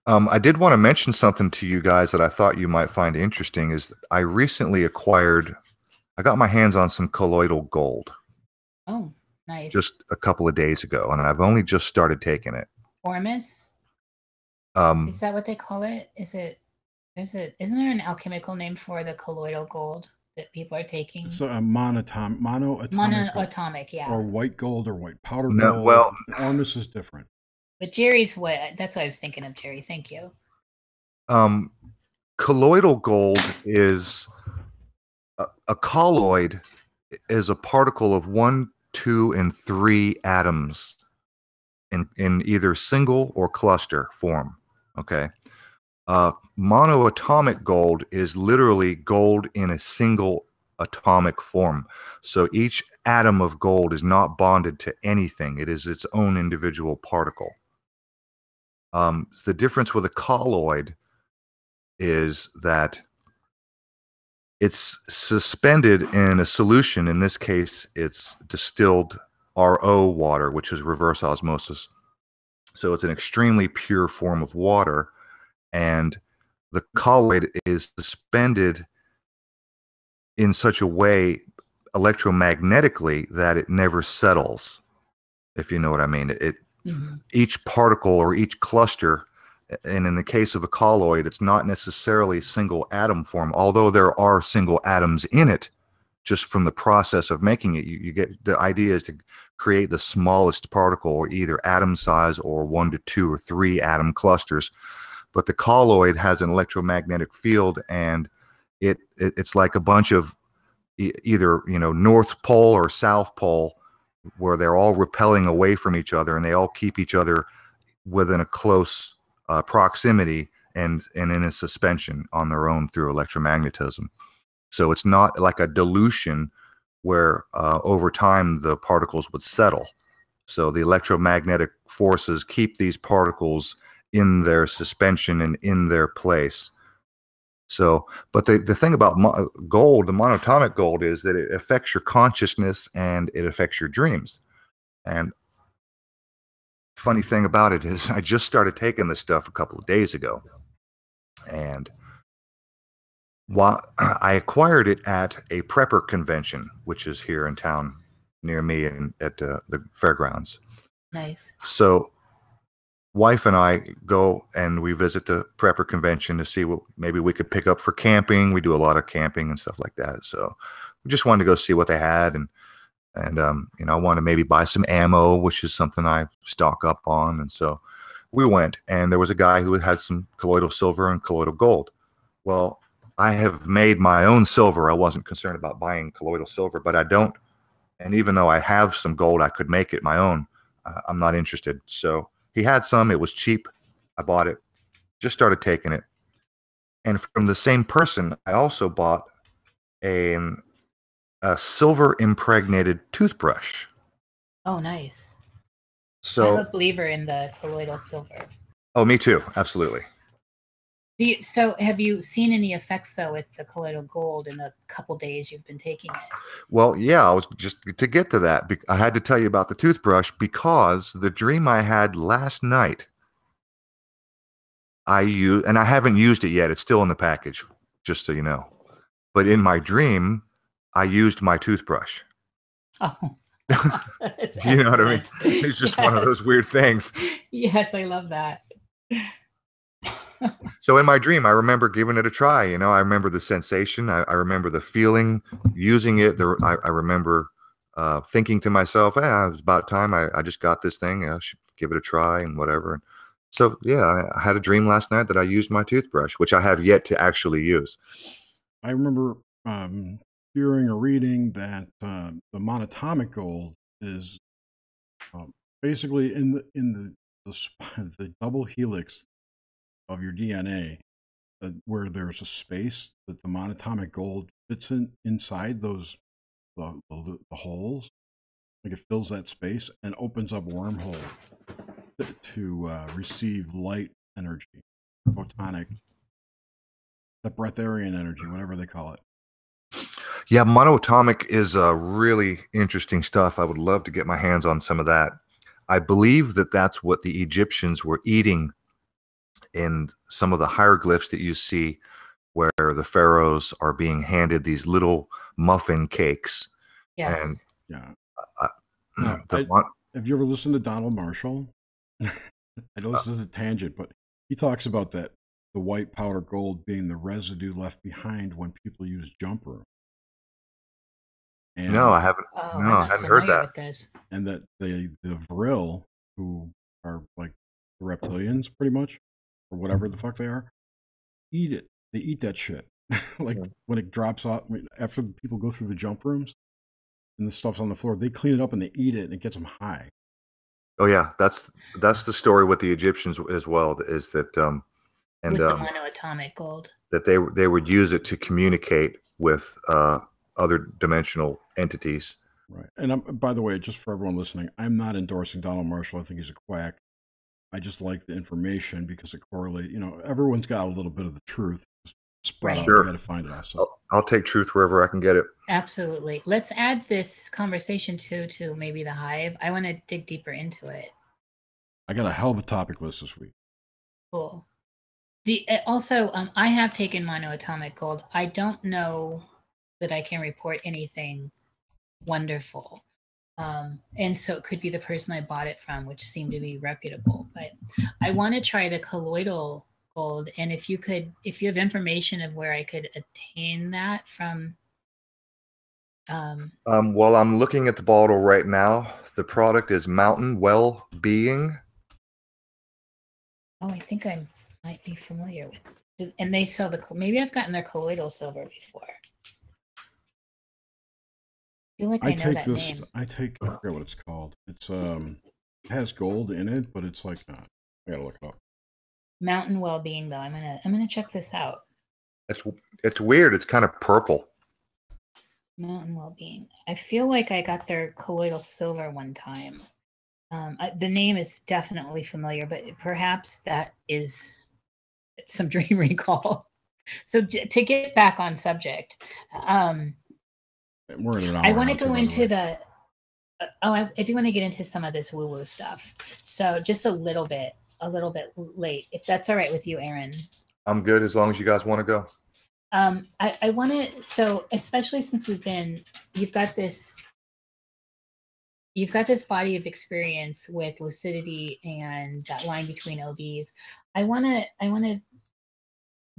Speaker 3: I did want to mention something to you guys that I thought you might find interesting. Is I recently I got my hands on some colloidal gold.
Speaker 4: Oh, nice.
Speaker 3: Just a couple of days ago, and I've only just started taking it.
Speaker 4: Ormus? Is that what they call it? Isn't there an alchemical name for the colloidal gold that people are taking?
Speaker 2: So a monoatomic,
Speaker 4: yeah.
Speaker 2: or white gold or white powder
Speaker 3: No,
Speaker 2: gold.
Speaker 3: well,
Speaker 2: Ormus is different.
Speaker 4: But Jerry's what? That's what I was thinking of, Jerry. Thank you.
Speaker 3: Colloidal gold is a colloid is a particle of 1, 2, and 3 atoms in either single or cluster form. Okay. Monoatomic gold is literally gold in a single atomic form. So each atom of gold is not bonded to anything. It is its own individual particle. The difference with a colloid is that it's suspended in a solution. In this case, it's distilled RO water, which is reverse osmosis. So it's an extremely pure form of water, and the colloid is suspended in such a way electromagnetically that it never settles, if you know what I mean. Each particle or each cluster, and in the case of a colloid, it's not necessarily single atom form, although there are single atoms in it. Just from the process of making it, you get the idea is to create the smallest particle, or either atom size or 1 to 2 or 3 atom clusters. But the colloid has an electromagnetic field, and it's like a bunch of either, you know, North Pole or South Pole, where they're all repelling away from each other, and they all keep each other within a close proximity and in a suspension on their own through electromagnetism. So it's not like a dilution where over time the particles would settle. So the electromagnetic forces keep these particles in their suspension and in their place. So, but the thing about gold, the monatomic gold, is that it affects your consciousness and it affects your dreams. And funny thing about it is I just started taking this stuff a couple of days ago. And while I acquired it at a prepper convention, which is here in town near me and at the fairgrounds.
Speaker 4: Nice.
Speaker 3: So wife and I go and we visit the prepper convention to see what maybe we could pick up for camping. We do a lot of camping and stuff like that. So we just wanted to go see what they had. And you know, I wanted to maybe buy some ammo, which is something I stock up on. And so we went, and there was a guy who had some colloidal silver and colloidal gold. Well, I have made my own silver. I wasn't concerned about buying colloidal silver, but I don't. And even though I have some gold, I could make it my own. I'm not interested. So he had some. It was cheap. I bought it. Just started taking it. And from the same person, I also bought a silver impregnated toothbrush.
Speaker 4: Oh, nice.
Speaker 3: So
Speaker 4: I'm a believer in the colloidal silver.
Speaker 3: Oh, me too. Absolutely.
Speaker 4: So have you seen any effects, though, with the colloidal gold in the couple days you've been taking it?
Speaker 3: Well, yeah, I was just to get to that. I had to tell you about the toothbrush because the dream I had last night, and I haven't used it yet. It's still in the package, just so you know. But in my dream, I used my toothbrush.
Speaker 4: Oh.
Speaker 3: You know what I mean? It's just one of those weird things.
Speaker 4: Yes, I love that.
Speaker 3: So in my dream, I remember giving it a try. You know, I remember the sensation. I remember the feeling, using it. I remember thinking to myself, it was about time. I just got this thing. I should give it a try and whatever. And so, yeah, I had a dream last night that I used my toothbrush, which I have yet to actually use.
Speaker 2: I remember hearing or reading that the monatomic gold is basically in the double helix of your DNA, where there's a space that the monatomic gold fits inside those the holes. Like it fills that space and opens up wormhole to receive light energy, photonic, the breatharian energy, whatever they call it.
Speaker 3: Yeah, monoatomic is really interesting stuff. I would love to get my hands on some of that. I believe that that's what the Egyptians were eating in some of the hieroglyphs that you see, where the pharaohs are being handed these little muffin cakes.
Speaker 4: Yes.
Speaker 3: And
Speaker 2: Yeah.
Speaker 3: the
Speaker 2: Have you ever listened to Donald Marshall? I know this is a tangent, but he talks about that the white powder gold being the residue left behind when people use jump room. And,
Speaker 3: no, I haven't.
Speaker 4: Oh,
Speaker 3: No,
Speaker 4: I'm
Speaker 3: I
Speaker 4: not
Speaker 3: hadn't heard
Speaker 4: familiar
Speaker 3: that.
Speaker 4: with this.
Speaker 2: and that the Vril, who are like the reptilians pretty much, or whatever the fuck they are, eat it. They eat that shit. Like when it drops off, after people go through the jump rooms and the stuff's on the floor, they clean it up and they eat it and it gets them high.
Speaker 3: Oh yeah, that's the story with the Egyptians as well. Is that
Speaker 4: With the monoatomic gold.
Speaker 3: that they would use it to communicate with other dimensional entities.
Speaker 2: Right. And by the way, just for everyone listening, I'm not endorsing Donald Marshall. I think he's a quack. I just like the information because it correlates. You know, everyone's got a little bit of the truth. Spread out.
Speaker 3: Sure.
Speaker 2: You got to find it also.
Speaker 3: I'll take truth wherever I can get it.
Speaker 4: Absolutely. Let's add this conversation to maybe the hive. I want to dig deeper into it.
Speaker 2: I got a hell of a topic list this week.
Speaker 4: Cool. Also, I have taken monoatomic gold. I don't know that I can report anything wonderful. And so it could be the person I bought it from, which seemed to be reputable. But I want to try the colloidal gold. And if you have information of where I could attain that from.
Speaker 3: Well, I'm looking at the bottle right now. The product is Mountain Well Being.
Speaker 4: Oh, I think I might be familiar with it. And they sell maybe I've gotten their colloidal silver before. I feel like I know that name.
Speaker 2: I forget what it's called. It's it has gold in it, but it's like not. I gotta look it up.
Speaker 4: Mountain Well-Being, though. I'm gonna check this out.
Speaker 3: It's weird. It's kind of purple.
Speaker 4: Mountain Well-Being. I feel like I got their colloidal silver one time. The name is definitely familiar, but perhaps that is some dream recall. So to get back on subject, I want to go into the. I do want to get into some of this woo-woo stuff. So just a little bit late, if that's all right with you, Aaron.
Speaker 3: I'm good as long as you guys want to go.
Speaker 4: I want to. So especially since you've got this body of experience with lucidity and that line between OBs. I want to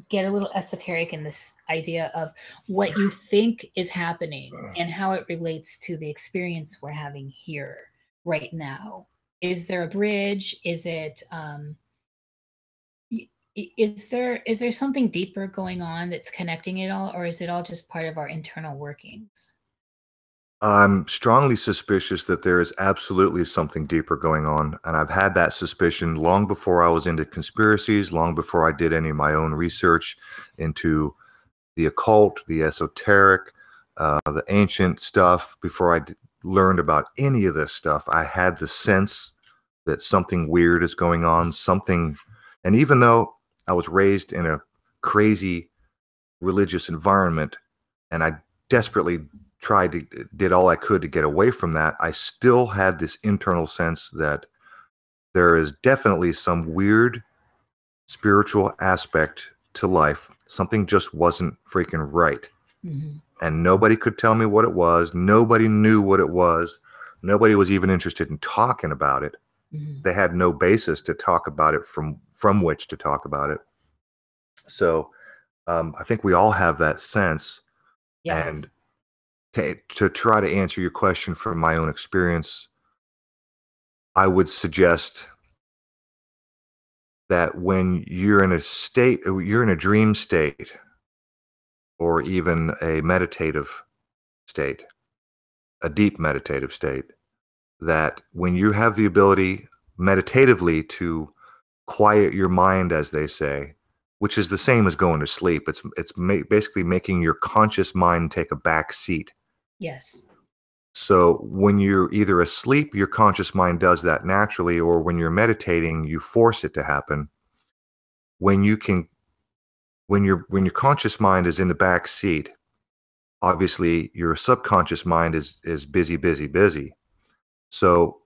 Speaker 4: get a little esoteric in this idea of what you think is happening and how it relates to the experience we're having here right now. Is there a bridge? Is it is there something deeper going on that's connecting it all, or is it all just part of our internal workings?
Speaker 3: I'm strongly suspicious that there is absolutely something deeper going on, and I've had that suspicion long before I was into conspiracies, long before I did any of my own research into the occult, the esoteric, the ancient stuff. Before I learned about any of this stuff, I had the sense that something weird is going on, and even though I was raised in a crazy religious environment, and I desperately did all I could to get away from that, I still had this internal sense that there is definitely some weird spiritual aspect to life. Something just wasn't freaking right. Mm-hmm. And nobody could tell me what it was. Nobody knew what it was. Nobody was even interested in talking about it. Mm-hmm. They had no basis to talk about it from which to talk about it. So I think we all have that sense.
Speaker 4: Yes.
Speaker 3: And to try to answer your question from my own experience, I would suggest that when you're in a state, you're in a dream state, or even a meditative state, a deep meditative state, that when you have the ability meditatively to quiet your mind, as they say, which is the same as going to sleep. It's basically making your conscious mind take a back seat.
Speaker 4: Yes.
Speaker 3: So when you're either asleep, your conscious mind does that naturally, or when you're meditating, you force it to happen. When you can, when your conscious mind is in the back seat, obviously your subconscious mind is busy, busy, busy. So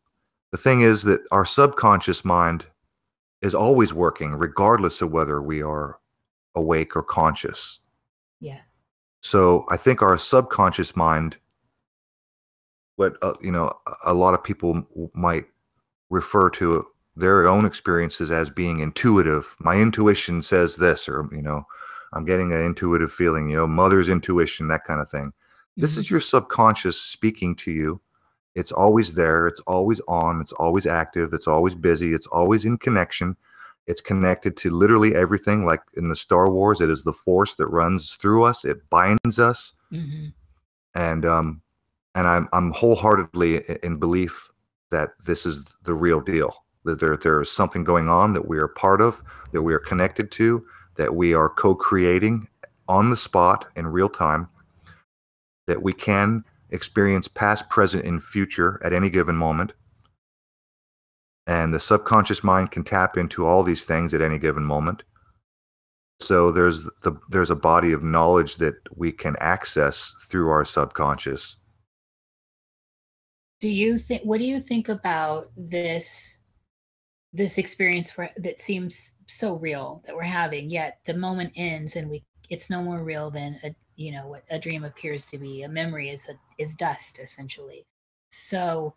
Speaker 3: the thing is that our subconscious mind is always working, regardless of whether we are awake or conscious.
Speaker 4: Yeah.
Speaker 3: So I think our subconscious mind, what a lot of people might refer to their own experiences as being intuitive. My intuition says this, or I'm getting an intuitive feeling. Mother's intuition, that kind of thing. This is your subconscious speaking to you. It's always there. It's always on. It's always active. It's always busy. It's always in connection. It's connected to literally everything. Like in the Star Wars, it is the force that runs through us. It binds us. And I'm wholeheartedly in belief that this is the real deal. That there is something going on that we are part of, that we are connected to, that we are co-creating on the spot in real time, that we can experience past, present, and future at any given moment. And the subconscious mind can tap into all these things at any given moment. So there's a body of knowledge that we can access through our subconscious.
Speaker 4: What do you think about this experience that seems so real that we're having, yet the moment ends and it's no more real than what a dream appears to be. A memory is dust, essentially. So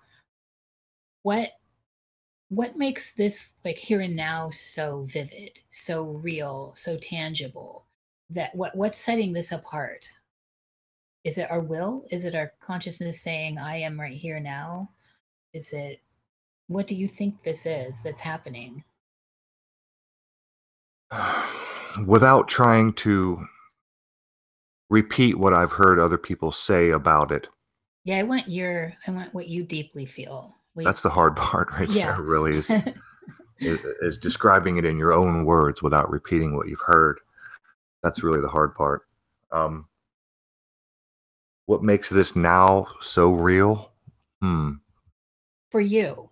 Speaker 4: what makes this, like, here and now so vivid, so real, so tangible? That what's setting this apart? Is it our will? Is it our consciousness saying, I am right here now? Is it, what do you think this is that's happening?
Speaker 3: Without trying to repeat what I've heard other people say about it.
Speaker 4: Yeah, I want what you deeply feel.
Speaker 3: That's the hard part right there, really, is describing it in your own words without repeating what you've heard. That's really the hard part. What makes this now so real?
Speaker 4: For you?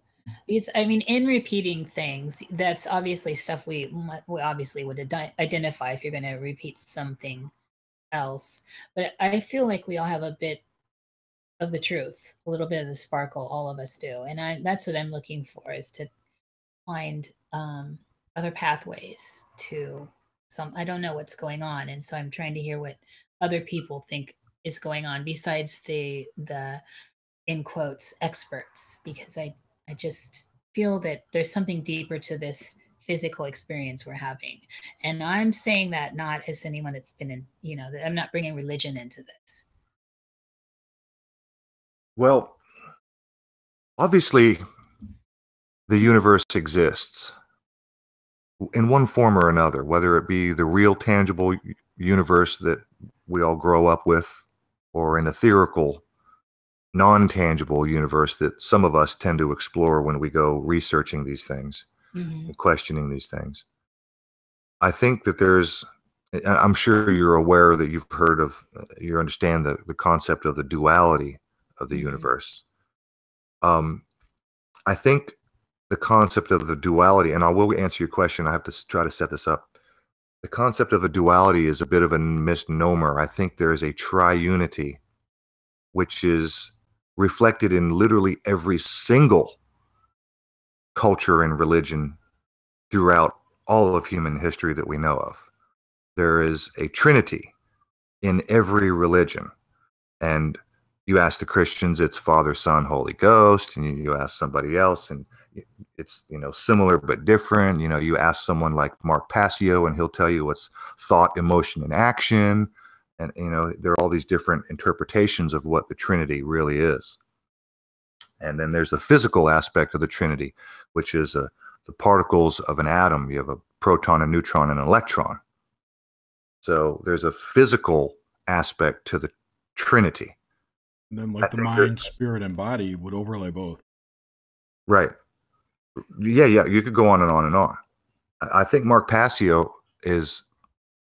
Speaker 4: Because, I mean, in repeating things, that's obviously stuff we obviously would identify if you're going to repeat something else. But I feel like we all have a bit of the truth, a little bit of the sparkle, all of us do. And that's what I'm looking for, is to find other pathways to I don't know what's going on. And so I'm trying to hear what other people think is going on besides the in quotes experts, because I just feel that there's something deeper to this physical experience we're having. And I'm saying that not as anyone that's been in, that I'm not bringing religion into this.
Speaker 3: Well, obviously the universe exists in one form or another, whether it be the real tangible universe that we all grow up with, or an etherical, non-tangible universe that some of us tend to explore when we go researching these things and questioning these things. I think that I'm sure you're aware that you've heard of, you understand the concept of the duality of the universe. I think the concept of the duality, and I will answer your question, I have to try to set this up. The concept of a duality is a bit of a misnomer. I think there is a triunity, which is reflected in literally every single culture and religion throughout all of human history that we know of. There is a trinity in every religion. And you ask the Christians, it's Father, Son, Holy Ghost, and you ask somebody else, and it's, you know, similar but different. You know, you ask someone like Mark Passio and he'll tell you what's thought, emotion, and action. And, you know, there are all these different interpretations of what the Trinity really is. And then there's the physical aspect of the Trinity, which is the particles of an atom. You have a proton, a neutron, and an electron. So there's a physical aspect to the Trinity.
Speaker 2: And then like the mind, spirit, and body would overlay both.
Speaker 3: Right. Yeah, you could go on and on and on. I think Mark Passio is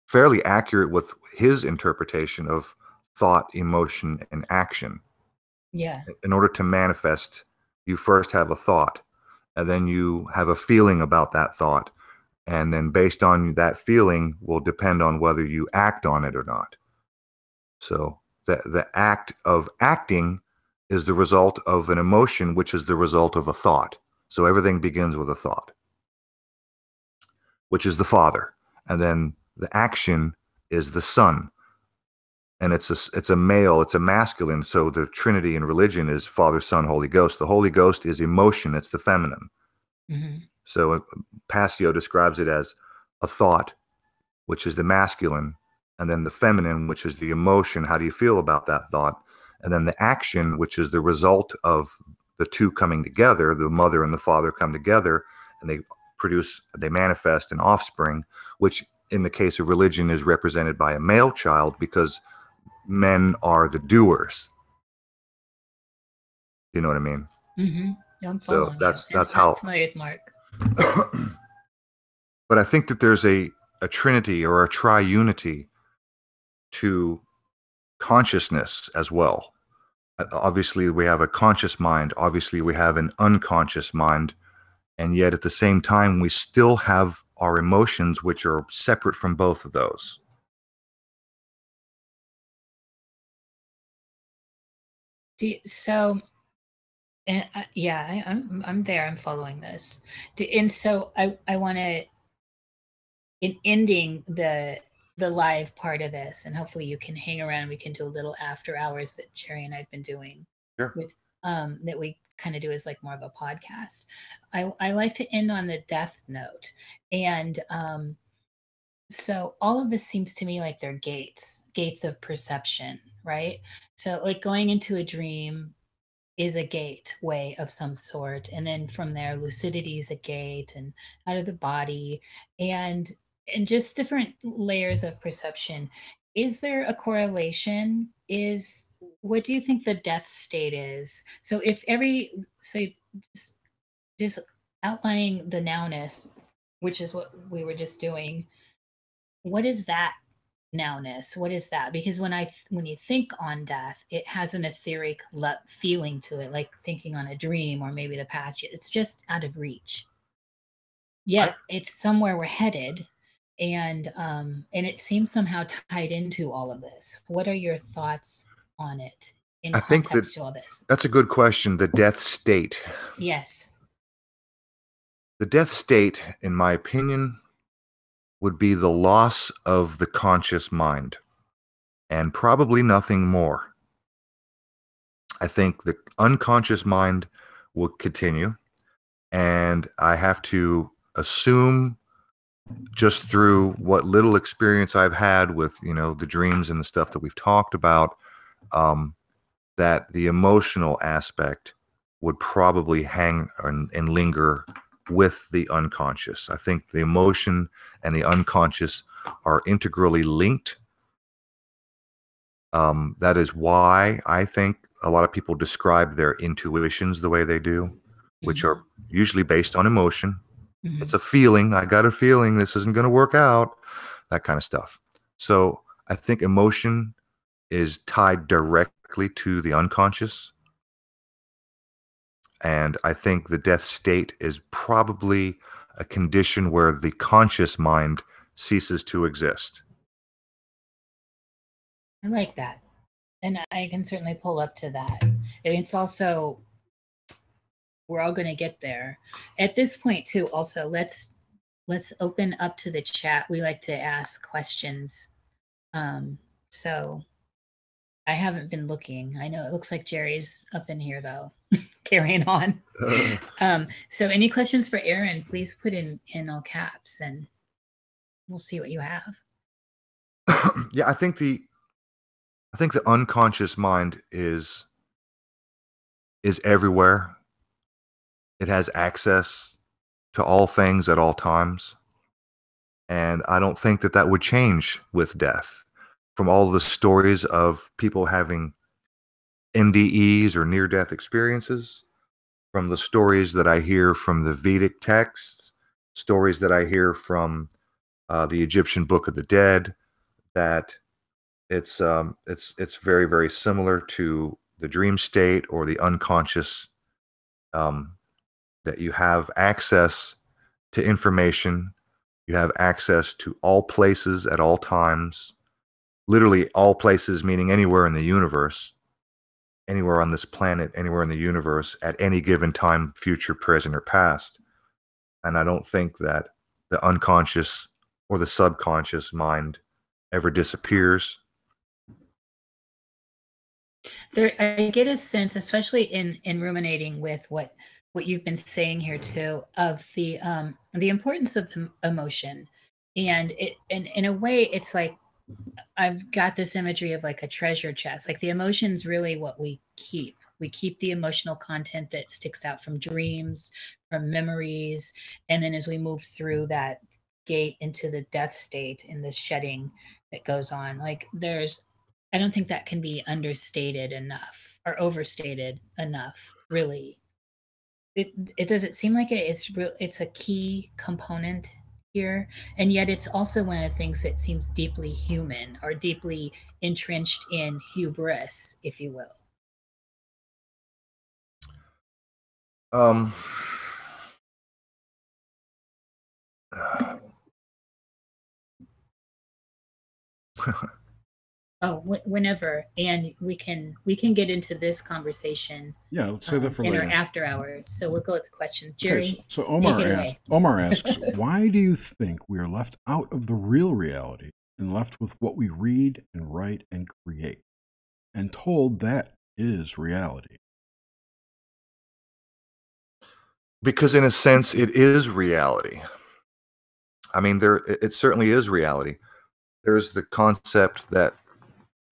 Speaker 3: fairly accurate with his interpretation of thought, emotion, and action.
Speaker 4: Yeah.
Speaker 3: In order to manifest, you first have a thought, and then you have a feeling about that thought. And then based on that feeling will depend on whether you act on it or not. So the act of acting is the result of an emotion, which is the result of a thought. So everything begins with a thought, which is the Father. And then the action is the Son. And it's a male, it's a masculine. So the Trinity in religion is Father, Son, Holy Ghost. The Holy Ghost is emotion, it's the feminine.
Speaker 4: Mm-hmm.
Speaker 3: So Passio describes it as a thought, which is the masculine, and then the feminine, which is the emotion. How do you feel about that thought? And then the action, which is the result of the two coming together. The mother and the father come together, and they manifest an offspring, which in the case of religion is represented by a male child because men are the doers. You know what I mean?
Speaker 4: Mm-hmm. I'm
Speaker 3: So
Speaker 4: following
Speaker 3: that's
Speaker 4: I'm
Speaker 3: how.
Speaker 4: familiar with Mark.
Speaker 3: But I think that there's a trinity or a triunity to consciousness as well. Obviously, we have a conscious mind. Obviously, we have an unconscious mind. And yet, at the same time, we still have our emotions, which are separate from both of those.
Speaker 4: And yeah, I'm there. I'm following this. And so I want to, in ending the live part of this, and hopefully you can hang around. We can do a little after hours that Jerry and I've been doing.
Speaker 3: Sure.
Speaker 4: With that we kind of do as like more of a podcast. I like to end on the death note, and so all of this seems to me like they're gates of perception, right? So like going into a dream is a gateway of some sort, and then from there lucidity is a gate, and out of the body, and just different layers of perception. Is there a correlation? What do you think the death state is? So if just outlining the nowness, which is what we were just doing, what is that nowness? What is that? Because when you think on death, it has an etheric feeling to it, like thinking on a dream or maybe the past. It's just out of reach. Yet it's somewhere we're headed, and it seems somehow tied into all of this. What are your thoughts on it in context to all this?
Speaker 3: That's a good question. The death state.
Speaker 4: Yes.
Speaker 3: The death state, in my opinion, would be the loss of the conscious mind, and probably nothing more. I think the unconscious mind will continue, and I have to assume, just through what little experience I've had with, you know, the dreams and the stuff that we've talked about, that the emotional aspect would probably hang and linger with the unconscious. I think the emotion and the unconscious are integrally linked. That is why I think a lot of people describe their intuitions the way they do, which are usually based on emotion. Mm-hmm. It's a feeling. I got a feeling this isn't going to work out, that kind of stuff. So I think emotion is tied directly to the unconscious. And I think the death state is probably a condition where the conscious mind ceases to exist.
Speaker 4: I like that. And I can certainly pull up to that. And it's also, we're all going to get there. At this point, too, also, let's open up to the chat. We like to ask questions. So I haven't been looking. I know it looks like Jerry's up in here though, carrying on. So any questions for Aaron, please put in all caps and we'll see what you have.
Speaker 3: Yeah, I think the unconscious mind is everywhere. It has access to all things at all times. And I don't think that would change with death. From all the stories of people having NDEs or near-death experiences, from the stories that I hear from the Vedic texts, stories that I hear from the Egyptian Book of the Dead, that it's very, very similar to the dream state or the unconscious, that you have access to information, you have access to all places at all times, literally all places, meaning anywhere in the universe, anywhere on this planet, anywhere in the universe, at any given time, future, present, or past. And I don't think that the unconscious or the subconscious mind ever disappears.
Speaker 4: There, I get a sense, especially in ruminating with what you've been saying here too, of the importance of emotion, and in a way, it's like I've got this imagery of like a treasure chest. Like the emotion's really what we keep. We keep the emotional content that sticks out from dreams, from memories, and then as we move through that gate into the death state in this shedding that goes on, like I don't think that can be understated enough or overstated enough, really. It doesn't seem like it's a key component here, and yet it's also one of the things that seems deeply human or deeply entrenched in hubris, if you will.
Speaker 3: Um,
Speaker 4: Oh, whenever, and we can get into this conversation.
Speaker 2: Yeah, let's say that for
Speaker 4: in
Speaker 2: later.
Speaker 4: our after hours. So we'll go with the question, Jerry.
Speaker 2: Okay, so Omar asks, why do you think we are left out of the real reality and left with what we read and write and create, and told that is reality?
Speaker 3: Because in a sense, it is reality. I mean, it certainly is reality. There's the concept that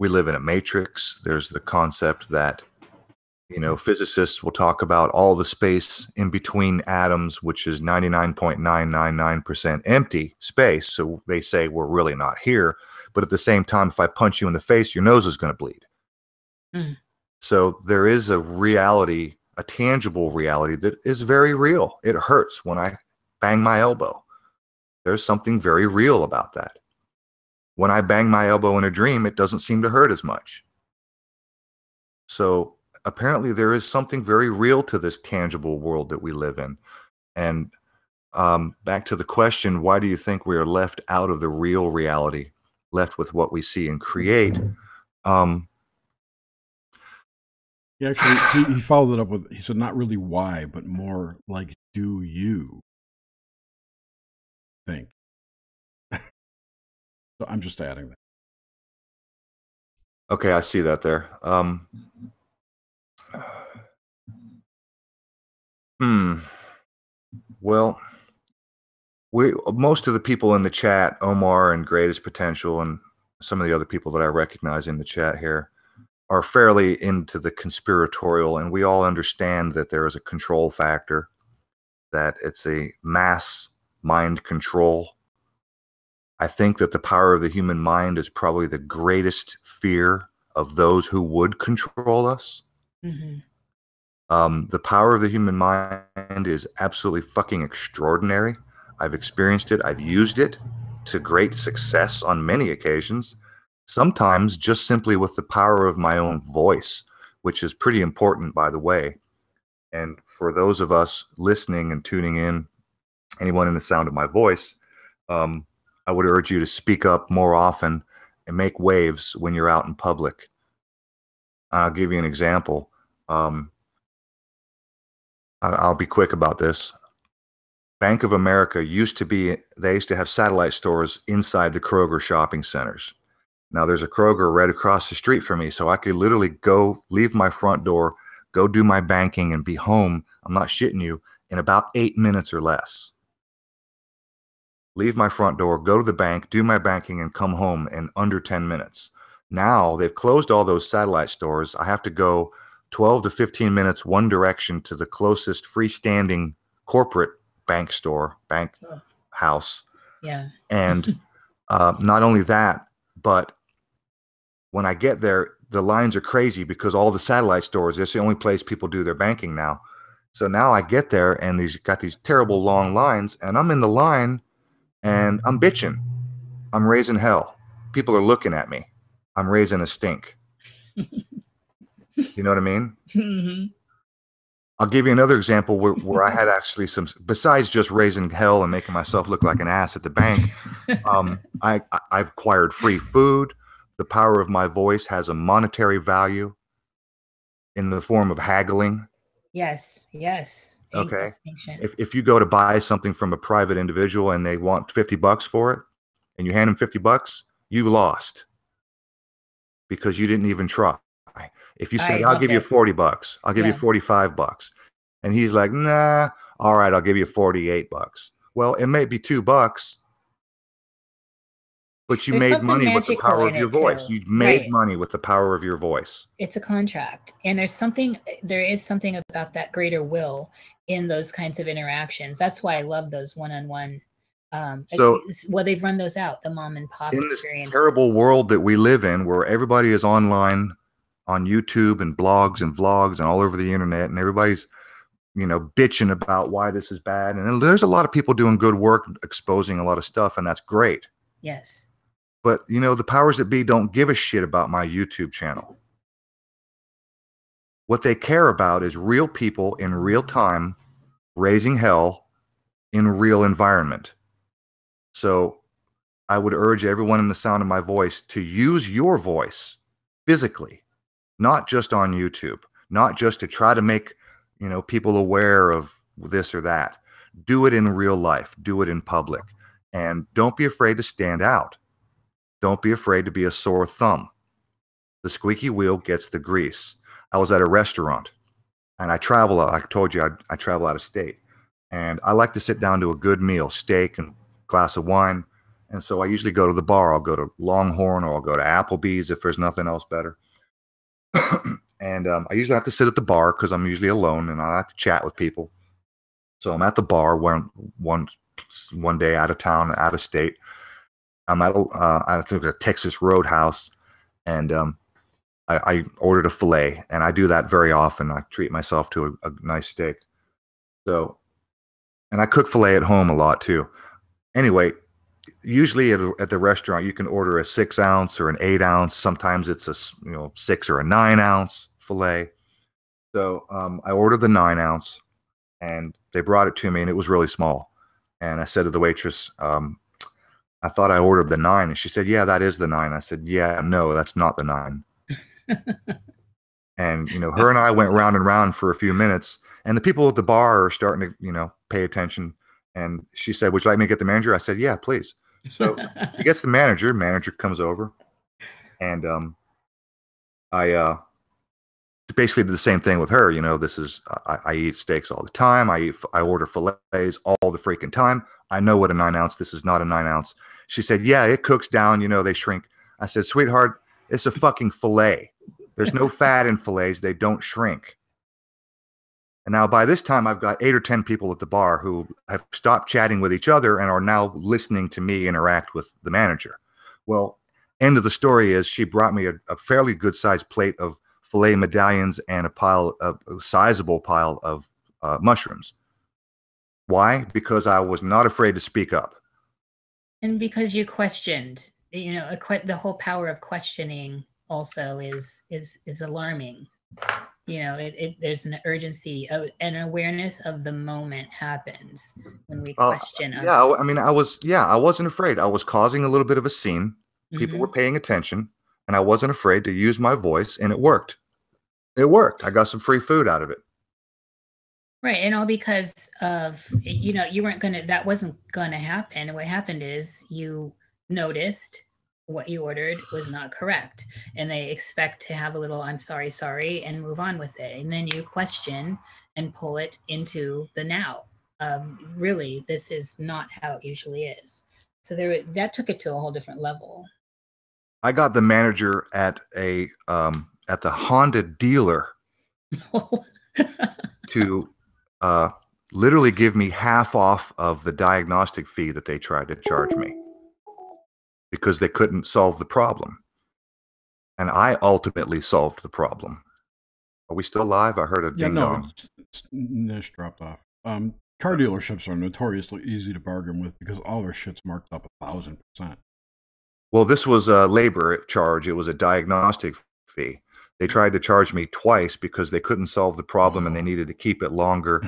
Speaker 3: we live in a matrix. There's the concept that, physicists will talk about all the space in between atoms, which is 99.999% empty space. So they say we're really not here. But at the same time, if I punch you in the face, your nose is going to bleed. Mm. So there is a reality, a tangible reality that is very real. It hurts when I bang my elbow. There's something very real about that. When I bang my elbow in a dream, it doesn't seem to hurt as much. So apparently there is something very real to this tangible world that we live in. And back to the question, why do you think we are left out of the real reality, left with what we see and create?
Speaker 2: He followed it up with, he said, not really why, but more like, do you think? So I'm just adding that.
Speaker 3: Okay, I see that there. Well, most of the people in the chat, Omar and Greatest Potential, and some of the other people that I recognize in the chat here, are fairly into the conspiratorial, and we all understand that there is a control factor, that it's a mass mind control. I think that the power of the human mind is probably the greatest fear of those who would control us. Mm-hmm. The power of the human mind is absolutely fucking extraordinary. I've experienced it. I've used it to great success on many occasions. Sometimes just simply with the power of my own voice, which is pretty important, by the way. And for those of us listening and tuning in, anyone in the sound of my voice, I would urge you to speak up more often and make waves when you're out in public. I'll give you an example. I'll be quick about this. Bank of America used to have satellite stores inside the Kroger shopping centers. Now there's a Kroger right across the street from me, so I could literally go leave my front door, go do my banking, and be home. I'm not shitting you, in about 8 minutes or less. Leave my front door, go to the bank, do my banking, and come home in under 10 minutes. Now they've closed all those satellite stores. I have to go 12 to 15 minutes one direction to the closest freestanding corporate bank house.
Speaker 4: Yeah.
Speaker 3: And not only that, but when I get there, the lines are crazy because all the satellite stores, it's the only place people do their banking now. So now I get there and got these terrible long lines, and I'm in the line and I'm bitching. I'm raising hell. People are looking at me. I'm raising a stink. You know what I mean?
Speaker 4: Mm-hmm.
Speaker 3: I'll give you another example where I had actually besides just raising hell and making myself look like an ass at the bank, I've acquired free food. The power of my voice has a monetary value in the form of haggling.
Speaker 4: Yes.
Speaker 3: Okay. If you go to buy something from a private individual and they want $50 for it, and you hand them $50, you lost because you didn't even try. If you said, I'll give you $40, I'll give you $45, and he's like, nah, all right, I'll give you $48. Well, it may be $2, but you made money with the power of your voice. You made money with the power of your voice.
Speaker 4: It's a contract. And there is something about that greater will in those kinds of interactions. That's why I love those one-on-one. They've run those out, the mom and pop experiences.
Speaker 3: In this terrible world that we live in, where everybody is online on YouTube and blogs and vlogs and all over the internet, and everybody's, bitching about why this is bad. And there's a lot of people doing good work, exposing a lot of stuff, and that's great.
Speaker 4: Yes.
Speaker 3: But, the powers that be don't give a shit about my YouTube channel. What they care about is real people in real time raising hell in real environment. So I would urge everyone in the sound of my voice to use your voice physically, not just on YouTube, not just to try to make, people aware of this or that. Do it in real life. Do it in public. And don't be afraid to stand out. Don't be afraid to be a sore thumb. The squeaky wheel gets the grease. I was at a restaurant and I travel. I told you I travel out of state, and I like to sit down to a good meal, steak and glass of wine. And so I usually go to the bar. I'll go to Longhorn or I'll go to Applebee's if there's nothing else better. And I usually have to sit at the bar because I'm usually alone and I like to chat with people. So I'm at the bar one day out of town, out of state. I'm at I think a Texas Roadhouse, and I ordered a filet, and I do that very often. I treat myself to a nice steak. So, and I cook filet at home a lot too. Anyway, usually at the restaurant, you can order a 6 ounce or an 8 ounce. Sometimes it's a 6 or a 9 ounce filet. So I ordered the 9 ounce, and they brought it to me, and it was really small. And I said to the waitress, I thought I ordered the 9, and she said, yeah, that is the 9. I said, yeah, no, that's not the 9. And her and I went round and round for a few minutes, and the people at the bar are starting to pay attention. And she said, would you like me to get the manager? I said, yeah, please. So she gets the manager comes over, and I basically did the same thing with her. This is I eat steaks all the time. I order fillets all the freaking time. I know what a 9 ounce. This is not a 9 ounce. She said, yeah, it cooks down. They shrink. I said, sweetheart, it's a fucking fillet. There's no fat in fillets. They don't shrink. And now by this time, I've got 8 or 10 people at the bar who have stopped chatting with each other and are now listening to me interact with the manager. Well, end of the story is she brought me a fairly good sized plate of filet medallions and a sizable pile of mushrooms. Why? Because I was not afraid to speak up.
Speaker 4: And because you questioned, the whole power of questioning also is alarming. There's an urgency, an awareness of the moment happens when we question.
Speaker 3: Yeah, others. I mean, I wasn't afraid. I was causing a little bit of a scene. People were paying attention, and I wasn't afraid to use my voice, and it worked. It worked. I got some free food out of it.
Speaker 4: Right. And all because of, that wasn't going to happen. And what happened is you noticed what you ordered was not correct, and they expect to have a little "I'm sorry" and move on with it, and then you question and pull it into the now. Really, this is not how it usually is. So that took it to a whole different level.
Speaker 3: I got the manager at the Honda dealer to literally give me half off of the diagnostic fee that they tried to charge me because they couldn't solve the problem. And I ultimately solved the problem. Are we still live? I heard a ding dong.
Speaker 2: Nish dropped off. Car dealerships are notoriously easy to bargain with because all their shit's marked up 1,000%.
Speaker 3: Well, this was a labor charge. It was a diagnostic fee. They tried to charge me twice because they couldn't solve the problem and they needed to keep it longer.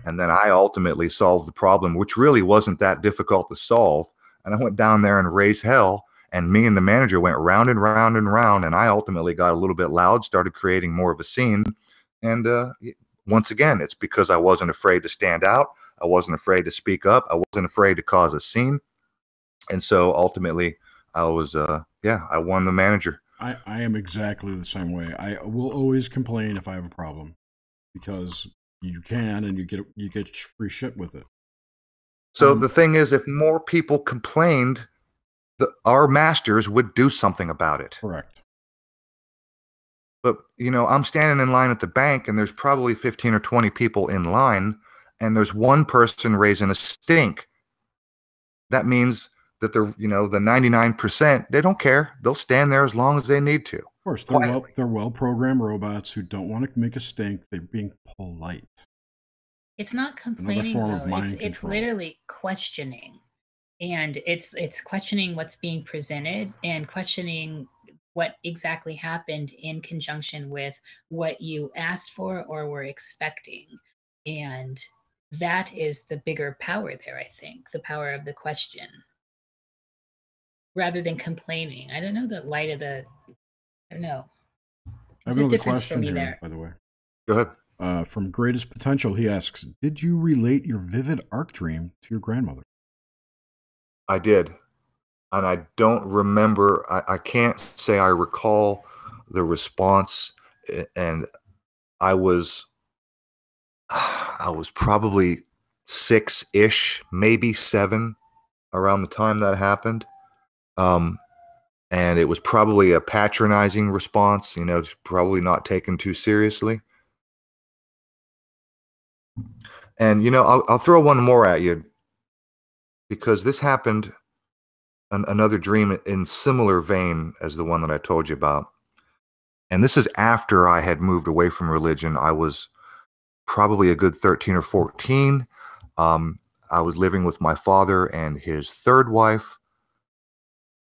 Speaker 3: And then I ultimately solved the problem, which really wasn't that difficult to solve. And I went down there and raised hell. And me and the manager went round and round and round. And I ultimately got a little bit loud, started creating more of a scene. And once again, it's because I wasn't afraid to stand out. I wasn't afraid to speak up. I wasn't afraid to cause a scene. And so ultimately, I was, I won the manager.
Speaker 2: I am exactly the same way. I will always complain if I have a problem because you can and you get free shit with it.
Speaker 3: So the thing is, if more people complained, our masters would do something about it.
Speaker 2: Correct.
Speaker 3: But, I'm standing in line at the bank and there's probably 15 or 20 people in line and there's one person raising a stink. That means that the 99%, they don't care. They'll stand there as long as they need to.
Speaker 2: Of course, they're well-programmed robots who don't want to make a stink. They're being polite.
Speaker 4: It's not complaining, though. It's literally questioning. And it's questioning what's being presented and questioning what exactly happened in conjunction with what you asked for or were expecting. And that is the bigger power there, I think, the power of the question. Rather than complaining. I don't know the light of the, I don't know.
Speaker 2: There's a difference for me there. By the way.
Speaker 3: Go ahead.
Speaker 2: From Greatest Potential, he asks, did you relate your vivid arc dream to your grandmother?
Speaker 3: I did. And I don't remember, I can't say I recall the response. And I was probably 6-ish, maybe 7 around the time that happened. And it was probably a patronizing response, probably not taken too seriously. And, I'll throw one more at you because this happened, another dream in similar vein as the one that I told you about. And this is after I had moved away from religion. I was probably a good 13 or 14. I was living with my father and his third wife.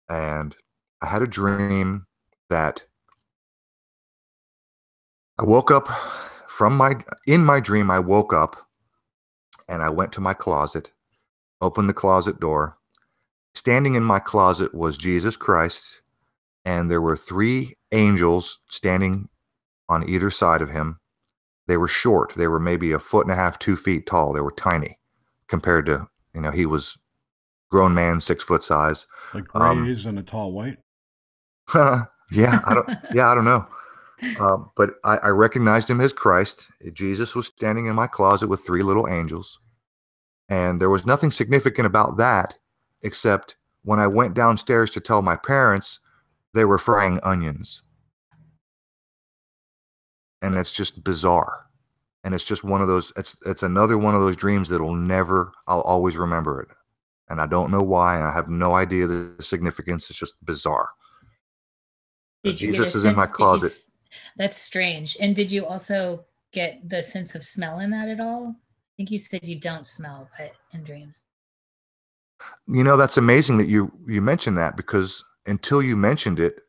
Speaker 3: And I had a dream that I woke up in my dream, I woke up and I went to my closet, opened the closet door. Standing in my closet was Jesus Christ, and there were 3 angels standing on either side of him. They were short. They were maybe 1.5 feet, 2 feet tall. They were tiny compared to, he was grown man, 6 foot size.
Speaker 2: Like grays and a tall white?
Speaker 3: Yeah, I don't know. But I recognized him as Christ. Jesus was standing in my closet with 3 little angels. And there was nothing significant about that, except when I went downstairs to tell my parents, they were frying onions. And it's just bizarre. And it's just one of those, it's another one of those dreams I'll always remember it. And I don't know why. I have no idea the significance. It's just bizarre. Jesus is in my closet.
Speaker 4: That's strange. And did you also get the sense of smell in that at all? I think you said you don't smell, but in dreams.
Speaker 3: That's amazing that you mentioned that, because until you mentioned it,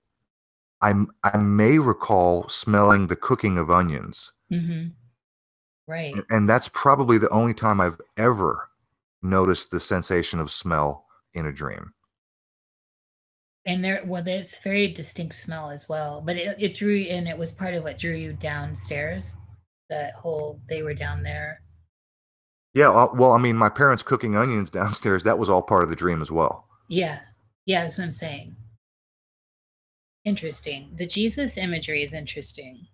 Speaker 3: I may recall smelling the cooking of onions.
Speaker 4: Mm-hmm. Right.
Speaker 3: And that's probably the only time I've ever noticed the sensation of smell in a dream.
Speaker 4: And there's very distinct smell as well. But it drew, and it was part of what drew you downstairs. They were down there.
Speaker 3: Yeah, well, I mean, my parents cooking onions downstairs, that was all part of the dream as well.
Speaker 4: Yeah. Yeah, that's what I'm saying. Interesting. The Jesus imagery is interesting.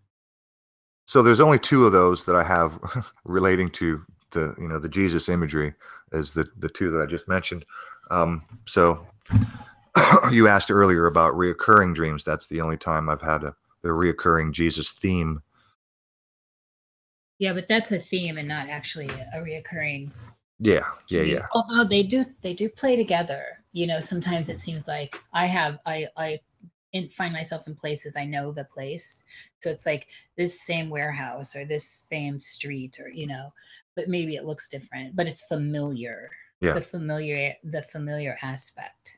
Speaker 3: So there's only two of those that I have relating to the Jesus imagery, as the two that I just mentioned. So you asked earlier about reoccurring dreams. That's the only time I've had the reoccurring Jesus theme.
Speaker 4: Yeah, but that's a theme and not actually a reoccurring.
Speaker 3: Yeah.
Speaker 4: Although they do play together. You know, sometimes it seems like I find myself in places I know the place, so it's like this same warehouse or this same street, or but maybe it looks different, but it's familiar.
Speaker 3: Yeah.
Speaker 4: The familiar aspect.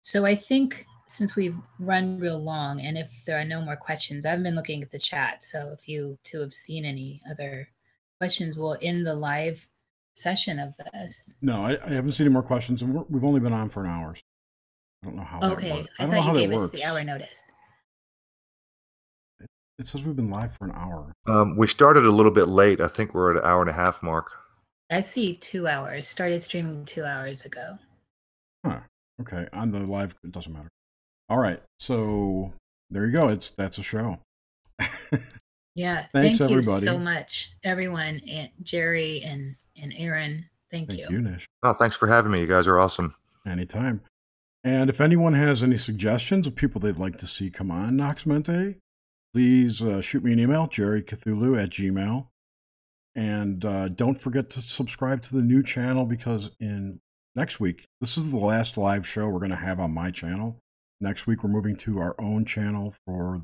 Speaker 4: So I think since we've run real long, and if there are no more questions, I've been looking at the chat. So if you two have seen any other questions, we'll end the live session of this.
Speaker 2: No, I haven't seen any more questions, and we've only been on for an hour. So I don't know how that works.
Speaker 4: I thought you gave us the hour notice.
Speaker 2: It says we've been live for an hour.
Speaker 3: We started a little bit late. I think we're at an hour and a half mark.
Speaker 4: I see 2 hours. Started streaming 2 hours ago.
Speaker 2: Huh. Okay. On the live, it doesn't matter. All right. So there you go. That's a show.
Speaker 4: Yeah.
Speaker 2: Thanks,
Speaker 4: thank
Speaker 2: everybody.
Speaker 4: You so much, everyone, and Jerry and Aaron. Thank you.
Speaker 2: Thank you, Nish.
Speaker 3: Oh, thanks for having me. You guys are awesome.
Speaker 2: Anytime. And if anyone has any suggestions of people they'd like to see come on Nox Mente, please shoot me an email, jerrycthulhu@gmail.com. And don't forget to subscribe to the new channel, because in next week, this is the last live show we're going to have on my channel. Next week, we're moving to our own channel for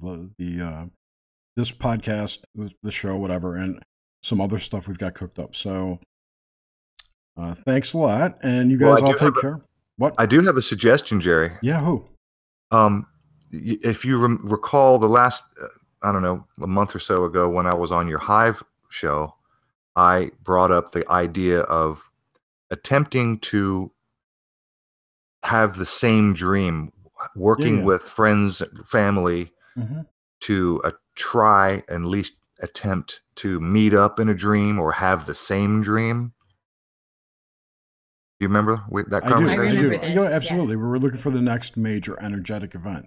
Speaker 2: this podcast, the show, whatever, and some other stuff we've got cooked up. So thanks a lot, and you guys all take care. What?
Speaker 3: I do have a suggestion, Jerry.
Speaker 2: Yeah, who?
Speaker 3: If you recall the last, I don't know, a month or so ago when I was on your Hive show, I brought up the idea of attempting to have the same dream, working with friends, family, to try and at least attempt to meet up in a dream or have the same dream. Do you remember that conversation?
Speaker 2: I do. This, absolutely. Yeah. We were looking for the next major energetic event.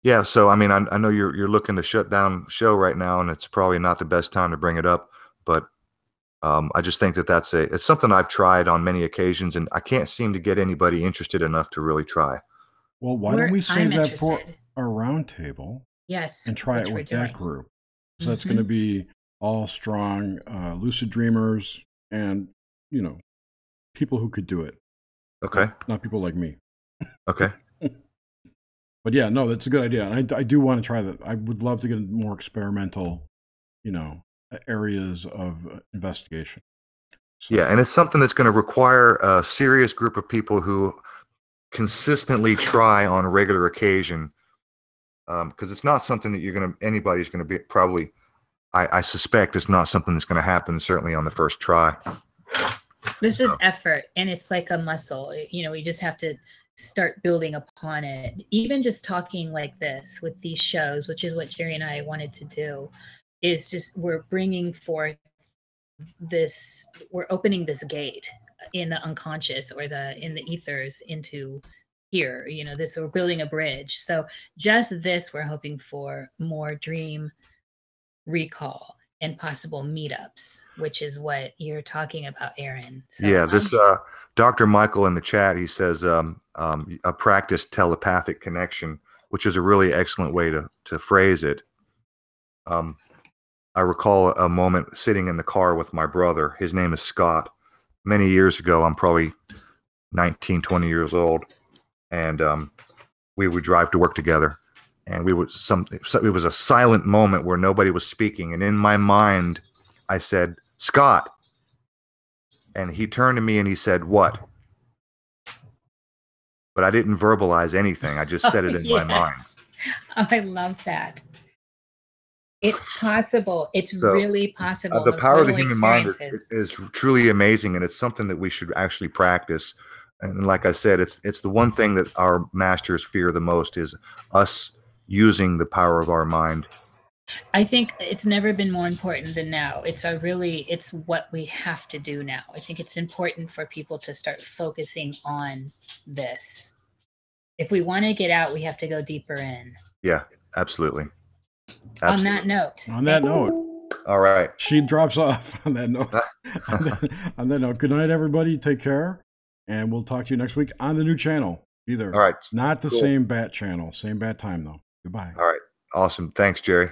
Speaker 3: Yeah, so I mean, I know you're looking to shut down show right now, and it's probably not the best time to bring it up, but I just think that it's something I've tried on many occasions, and I can't seem to get anybody interested enough to really try.
Speaker 2: Well, why don't we save that for a round table?
Speaker 4: Yes,
Speaker 2: and try it with that group. So it's going to be all strong, lucid dreamers, and people who could do it.
Speaker 3: Okay.
Speaker 2: Not people like me.
Speaker 3: Okay.
Speaker 2: But yeah, no, that's a good idea. And I do want to try that. I would love to get more experimental, areas of investigation. So.
Speaker 3: Yeah, and it's something that's going to require a serious group of people who consistently try on a regular occasion, because it's not something that anybody's going to be probably. I suspect it's not something that's going to happen certainly on the first try.
Speaker 4: This is effort, and it's like a muscle. We just have to start building upon it. Even just talking like this with these shows, which is what Jerry and I wanted to do, is just we're bringing forth this. We're opening this gate in the unconscious or in the ethers into here. We're building a bridge. So just this, we're hoping for more dream recall and possible meetups, which is what you're talking about, Aaron. So
Speaker 3: yeah, this Dr. Michael in the chat, he says a practice telepathic connection, which is a really excellent way to phrase it. I recall a moment sitting in the car with my brother. His name is Scott. Many years ago, I'm probably 19, 20 years old, and we would drive to work together. And it was a silent moment where nobody was speaking. And in my mind, I said, Scott. And he turned to me and he said, what? But I didn't verbalize anything. I just said it in my mind.
Speaker 4: Oh, I love that. It's possible. It's really possible.
Speaker 3: The power of the human mind is truly amazing. And it's something that we should actually practice. And like I said, it's the one thing that our masters fear the most is us using the power of our mind.
Speaker 4: I think it's never been more important than now. It's what we have to do now. I think it's important for people to start focusing on this. If we want to get out, we have to go deeper in.
Speaker 3: Yeah, absolutely.
Speaker 4: On that note.
Speaker 2: On that note.
Speaker 3: All right.
Speaker 2: She drops off on that note. On that note, good night, everybody. Take care. And we'll talk to you next week on the new channel. Either.
Speaker 3: All right.
Speaker 2: Not the same bat channel. Same bat time, though. Goodbye.
Speaker 3: All right. Awesome. Thanks, Jerry.